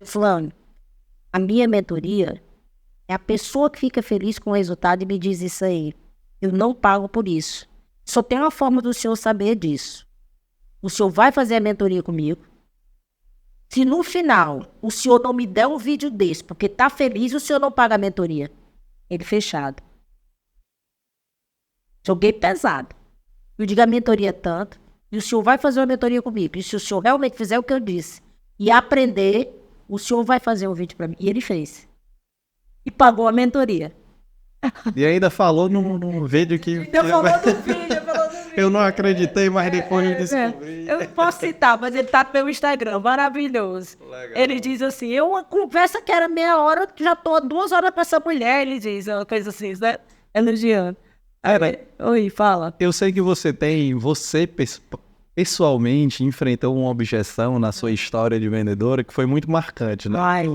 Fulano, a minha mentoria é a pessoa que fica feliz com o resultado e me diz isso aí. Eu não pago por isso. Só tem uma forma do senhor saber disso. O senhor vai fazer a mentoria comigo. Se no final o senhor não me der um vídeo desse, porque tá feliz, o senhor não paga a mentoria. Ele fechado. Joguei pesado. Eu digo a mentoria é tanto, e o senhor vai fazer uma mentoria comigo. E se o senhor realmente fizer o que eu disse e aprender, o senhor vai fazer um vídeo para mim. E ele fez. E pagou a mentoria. E ainda falou num vídeo que... Eu não acreditei, mas depois eu descobri. Eu posso citar, mas ele tá no meu Instagram, maravilhoso. Legal. Ele diz assim, uma conversa que era meia hora, já tô 2 horas pra essa mulher, ele diz, uma coisa assim, né? Elogiando. Oi, fala. Eu sei que você pessoalmente enfrentou uma objeção na sua história de vendedora que foi muito marcante, né? Ai.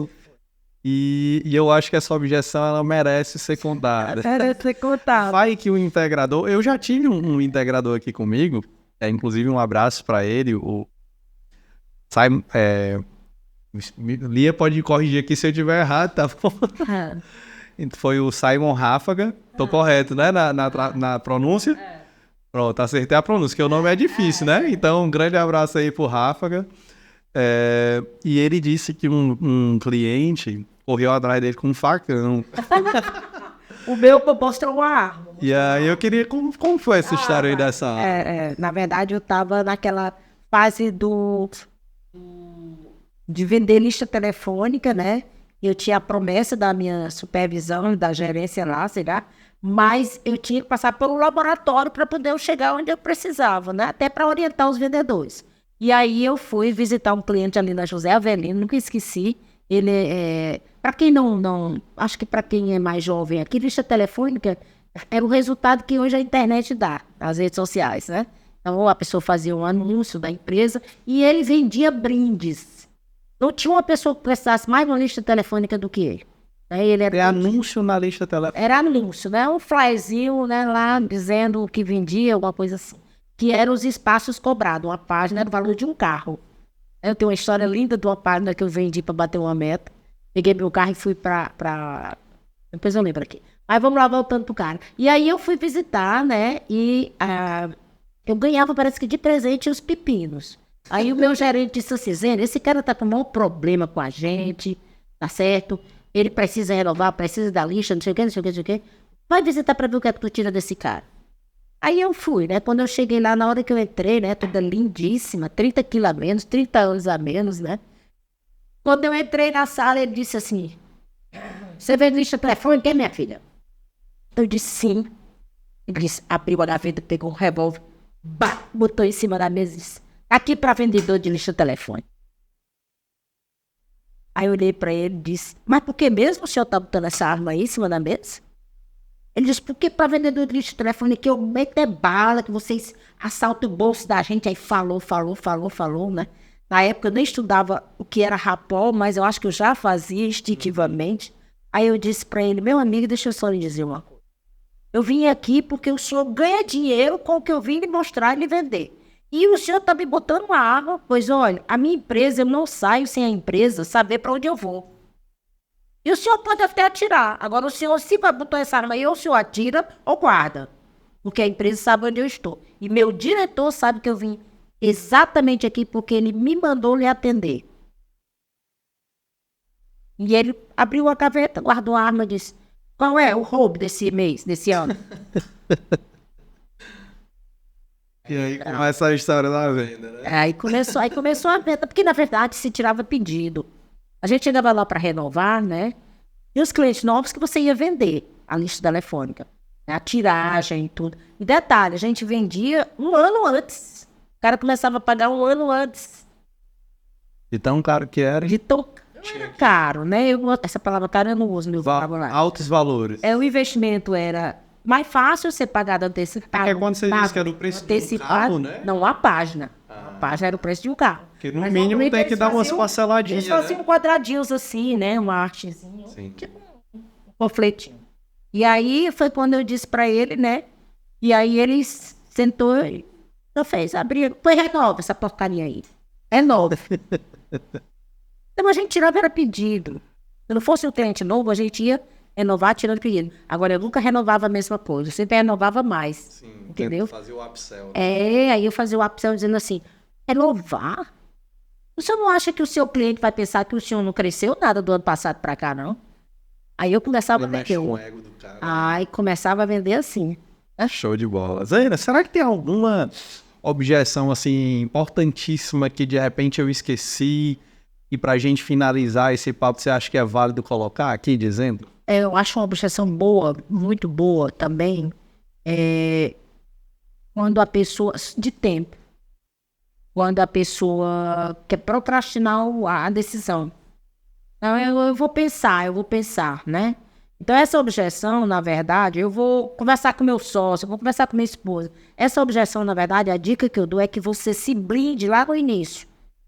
E eu acho que essa objeção, ela merece ser contada. Merece ser contada. Vai que o integrador... Eu já tive um integrador aqui comigo, inclusive um abraço para ele, o Simon... Lia pode corrigir aqui se eu estiver errado, tá bom? Foi o Simon Ráfaga. Tô correto, né? Na pronúncia? Pronto, acertei a pronúncia, que o nome é difícil, né? Então, um grande abraço aí pro Ráfaga. E ele disse que um cliente correu atrás dele com um facão. O meu mostrou uma arma. E aí eu queria... Como foi essa história aí dessa arma? Na verdade, eu tava naquela fase de vender lista telefônica, né? Eu tinha a promessa da minha supervisão, da gerência lá, sei lá, mas eu tinha que passar pelo laboratório para poder chegar onde eu precisava, né? Até para orientar os vendedores. E aí eu fui visitar um cliente ali na José Avelino, nunca esqueci. Ele para quem não, acho que para quem é mais jovem aqui, lista telefônica era o resultado que hoje a internet dá, as redes sociais, né? Então a pessoa fazia um anúncio da empresa e ele vendia brindes. Não tinha uma pessoa que precisasse mais uma lista telefônica do que ele. Ele era anúncio na lista telefônica. Era anúncio, né? Um flyzinho, né, lá dizendo o que vendia, alguma coisa assim. Que eram os espaços cobrados, uma página do valor de um carro. Eu tenho uma história linda de uma página que eu vendi para bater uma meta. Peguei meu carro e fui para... Depois eu lembro aqui. Mas vamos lá, voltando pro cara. E aí eu fui visitar, né? E eu ganhava, parece que de presente, os pepinos. Aí o meu gerente disse assim, Zena, esse cara tá com um maior problema com a gente, tá certo? Ele precisa renovar, precisa da lista, não sei o que, não sei o que, não sei o que. Vai visitar para ver o que é que tu tira desse cara. Aí eu fui, né? Quando eu cheguei lá, na hora que eu entrei, né? Toda lindíssima, 30 quilos a menos, 30 anos a menos, né? Quando eu entrei na sala, ele disse assim, você vende lista telefônica, minha filha? Eu disse, sim. Ele disse, abriu a gaveta, pegou um revólver, botou em cima da mesa e disse, aqui para vendedor de lista telefônica. Aí eu olhei para ele e disse, mas por que mesmo o senhor tá botando essa arma aí em cima da mesa? Ele disse, porque para vendedor de lista telefônica que eu meto bala, que vocês assaltam o bolso da gente. Aí falou, né? Na época eu nem estudava o que era rapó, mas eu acho que eu já fazia instintivamente. Aí eu disse para ele, meu amigo, deixa eu só lhe dizer uma coisa. Eu vim aqui porque o senhor ganha dinheiro com o que eu vim lhe mostrar e lhe vender. E o senhor está me botando uma arma, pois olha, a minha empresa, eu não saio sem a empresa saber para onde eu vou. E o senhor pode até atirar. Agora o senhor, se vai botar essa arma aí, ou o senhor atira ou guarda. Porque a empresa sabe onde eu estou. E meu diretor sabe que eu vim exatamente aqui porque ele me mandou lhe atender. E ele abriu a gaveta, guardou a arma e disse, qual é o roubo desse mês, desse ano? E aí começa a história da venda, né? Aí começou a venda, porque na verdade se tirava pedido. A gente chegava lá para renovar, né? E os clientes novos que você ia vender, a lista telefônica, né? A tiragem e tudo. E detalhe, a gente vendia um ano antes. O cara começava a pagar um ano antes. De tão caro que era. De tão caro, né? Essa palavra caro eu não uso no meu vocabulário. Altos valores. O investimento era mais fácil ser pagado antecipado. É quando você disse que era o preço de um carro, né? Não, a página. A página era o preço de um carro. Porque no mínimo tem que dar umas parceladinhas, eles faziam quadradinhos assim, né? Uma artezinha. Sim. Tipo um panfletinho. E aí foi quando eu disse pra ele, né? E aí ele sentou e fez, abriu. Foi renova essa porcaria aí. Renova. Então a gente tirava, era pedido. Se não fosse um cliente novo, a gente ia renovar tirando pedido. Agora, eu nunca renovava a mesma coisa. Eu sempre renovava mais. Sim, entendeu? Fazer o upsell. Aí eu fazia o upsell dizendo assim, renovar? O senhor não acha que o seu cliente vai pensar que o senhor não cresceu nada do ano passado para cá, não? Aí eu começava a vender. O ego do cara. Aí começava a vender assim. É show de bola. Zena, será que tem alguma objeção assim importantíssima que de repente eu esqueci e pra gente finalizar esse papo, você acha que é válido colocar aqui, dizendo? Eu acho uma objeção boa, muito boa também, quando a pessoa, de tempo, quando a pessoa quer procrastinar a decisão. Então, eu vou pensar, né? Então, essa objeção, na verdade, eu vou conversar com meu sócio, eu vou conversar com minha esposa. Essa objeção, na verdade, a dica que eu dou é que você se blinde lá no início.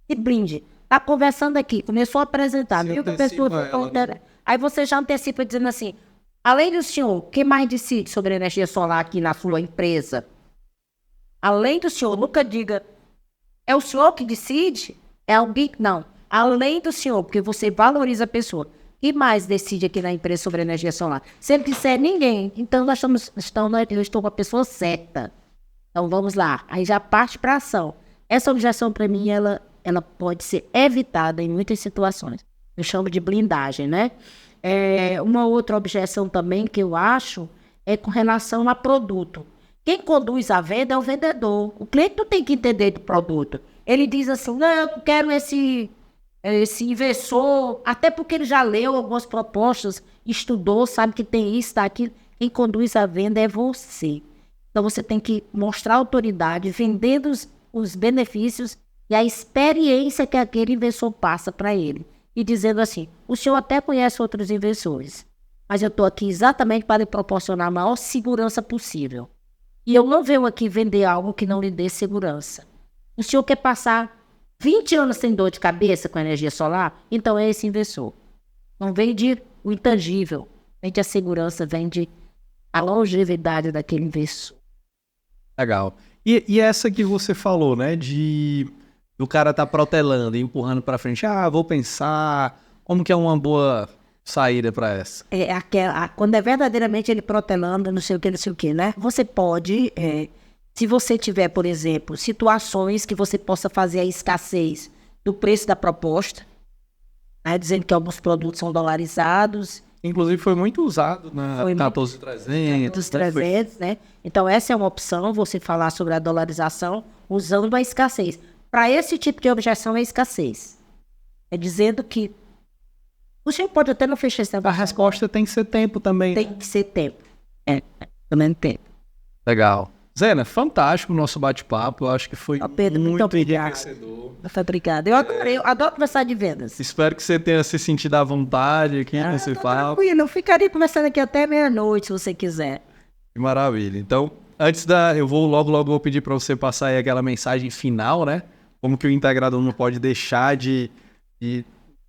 Se blinde. Tá conversando aqui, começou a apresentar, viu que a pessoa ficou... Aí você já antecipa dizendo assim, além do senhor, quem mais decide sobre energia solar aqui na sua empresa? Além do senhor, nunca diga, é o senhor que decide? É alguém? Não. Além do senhor, porque você valoriza a pessoa. Quem mais decide aqui na empresa sobre energia solar? Se ele disser ninguém, então eu estou com a pessoa certa. Então vamos lá. Aí já parte para ação. Essa objeção para mim, ela pode ser evitada em muitas situações. Eu chamo de blindagem, né? Uma outra objeção também que eu acho é com relação a produto. Quem conduz a venda é o vendedor. O cliente não tem que entender do produto. Ele diz assim, não, eu não quero esse inversor, até porque ele já leu algumas propostas, estudou, sabe que tem isso, tá aquilo. Quem conduz a venda é você. Então você tem que mostrar autoridade, vendendo os benefícios e a experiência que aquele inversor passa para ele. E dizendo assim, o senhor até conhece outros investidores, mas eu estou aqui exatamente para lhe proporcionar a maior segurança possível. E eu não venho aqui vender algo que não lhe dê segurança. O senhor quer passar 20 anos sem dor de cabeça com energia solar? Então é esse inversor. Não vende o intangível, vende a segurança, vende a longevidade daquele inversor. Legal. E essa que você falou, né, do cara tá protelando e empurrando para frente, vou pensar, como que é uma boa saída para essa? Quando é verdadeiramente ele protelando, não sei o que, né? Você pode, se você tiver, por exemplo, situações que você possa fazer a escassez do preço da proposta, né, dizendo que alguns produtos são dolarizados. Inclusive foi muito usado na 14.300, né? Então essa é uma opção, você falar sobre a dolarização usando a escassez. Para esse tipo de objeção é escassez. É dizendo que o senhor pode até não fechar esse negócio. A resposta tem que ser tempo também. Tem que ser tempo. Também tempo. Legal. Zena, fantástico o nosso bate-papo. Eu acho que foi Pedro, muito enriquecedor. Muito obrigado. Eu adoro conversar de vendas. Espero que você tenha se sentido à vontade aqui nesse papo. Tranquilo, eu ficaria conversando aqui até meia-noite, se você quiser. Que maravilha. Então, eu vou logo vou pedir para você passar aí aquela mensagem final, né? como que o integrador não pode deixar de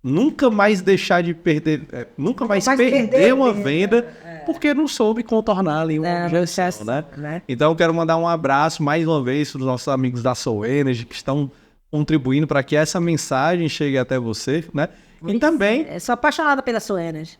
nunca mais deixar de perder, nunca mais perder uma venda, porque não soube contornar ali uma objeção, né? Então eu quero mandar um abraço mais uma vez para os nossos amigos da Soul Energy que estão contribuindo para que essa mensagem chegue até você, né? E também... Eu sou apaixonada pela Soul Energy.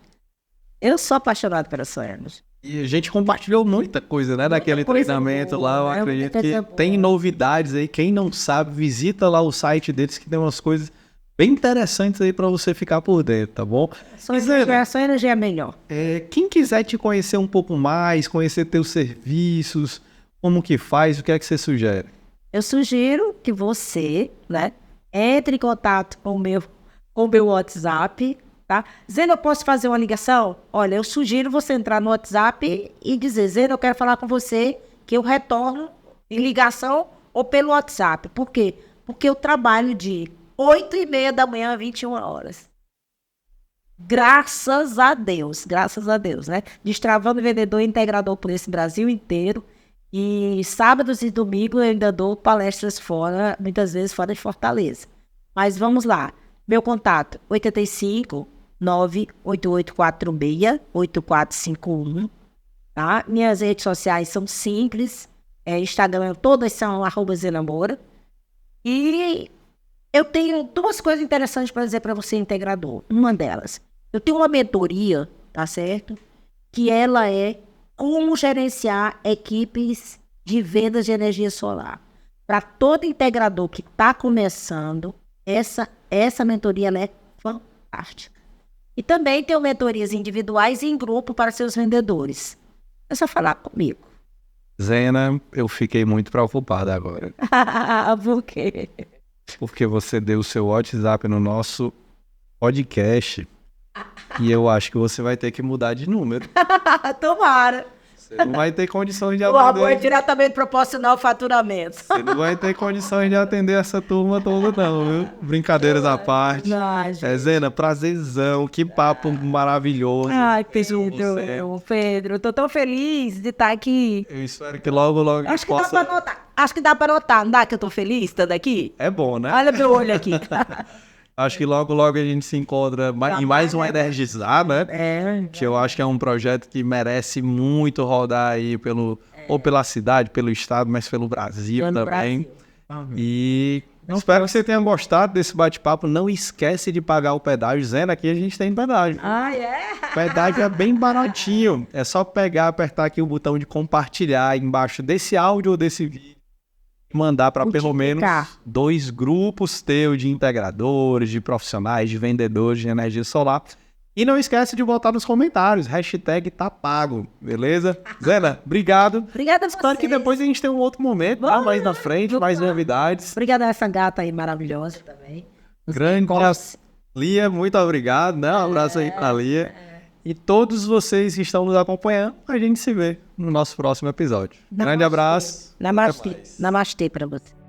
Eu sou apaixonada pela Soul Energy. E a gente compartilhou muita coisa, né? Daquele treinamento lá. Eu acredito que tem novidades aí. Quem não sabe, visita lá o site deles que tem umas coisas bem interessantes aí para você ficar por dentro, tá bom? A Soul Energy é melhor. Quem quiser te conhecer um pouco mais, conhecer teus serviços, como que faz, o que é que você sugere? Eu sugiro que você, né, entre em contato com o meu WhatsApp, tá? Zena, eu posso fazer uma ligação? Olha, eu sugiro você entrar no WhatsApp e dizer, Zena, eu quero falar com você, que eu retorno em ligação ou pelo WhatsApp. Por quê? Porque eu trabalho de 8h30 da manhã a 21 horas. Graças a Deus, né? Destravando vendedor e integrador por esse Brasil inteiro. E sábados e domingos eu ainda dou palestras fora, muitas vezes fora de Fortaleza. Mas vamos lá. Meu contato, 85 98846 8451. Tá? Minhas redes sociais são simples. Instagram, todas são @Zenamora. E eu tenho duas coisas interessantes para dizer para você, integrador. Uma delas, eu tenho uma mentoria, tá certo? Que ela é como gerenciar equipes de vendas de energia solar. Para todo integrador que está começando, essa mentoria ela é fantástica. E também tenho mentorias individuais e em grupo para seus vendedores. É só falar comigo. Zena, eu fiquei muito preocupada agora. Por quê? Porque você deu o seu WhatsApp no nosso podcast e eu acho que você vai ter que mudar de número. Tomara. Você não vai ter condições de O amor é atender. diretamente proporcional ao faturamento. Você não vai ter condições de atender essa turma toda, não, viu? Brincadeiras à parte. Zena, prazerzão, que papo maravilhoso. Ai, Pedro, eu tô tão feliz de estar aqui. Eu espero que logo Acho que dá pra notar. Acho que dá pra notar, não dá que eu tô feliz estando aqui? É bom, né? Olha meu olho aqui. Acho que logo a gente se encontra em mais um Energizar, né? Que eu acho que é um projeto que merece muito rodar aí ou pela cidade, pelo estado, mas pelo Brasil também. E espero que você tenha gostado desse bate-papo. Não esquece de pagar o pedágio. Zena, aqui a gente tem pedágio. O pedágio é bem baratinho. É só apertar aqui o botão de compartilhar embaixo desse áudio ou desse vídeo. Mandar para pelo menos 2 grupos teus de integradores, de profissionais, de vendedores de energia solar. E não esquece de botar nos comentários, #tapago, beleza? Zena, obrigado. Obrigada a você. Claro que depois a gente tem um outro momento, tá? Mais na frente, mais novidades. Obrigada a essa gata aí maravilhosa também. Grande Lia, muito obrigado, né? Um abraço aí pra Lia. E todos vocês que estão nos acompanhando, a gente se vê no nosso próximo episódio. Grande abraço. Namastê pra você.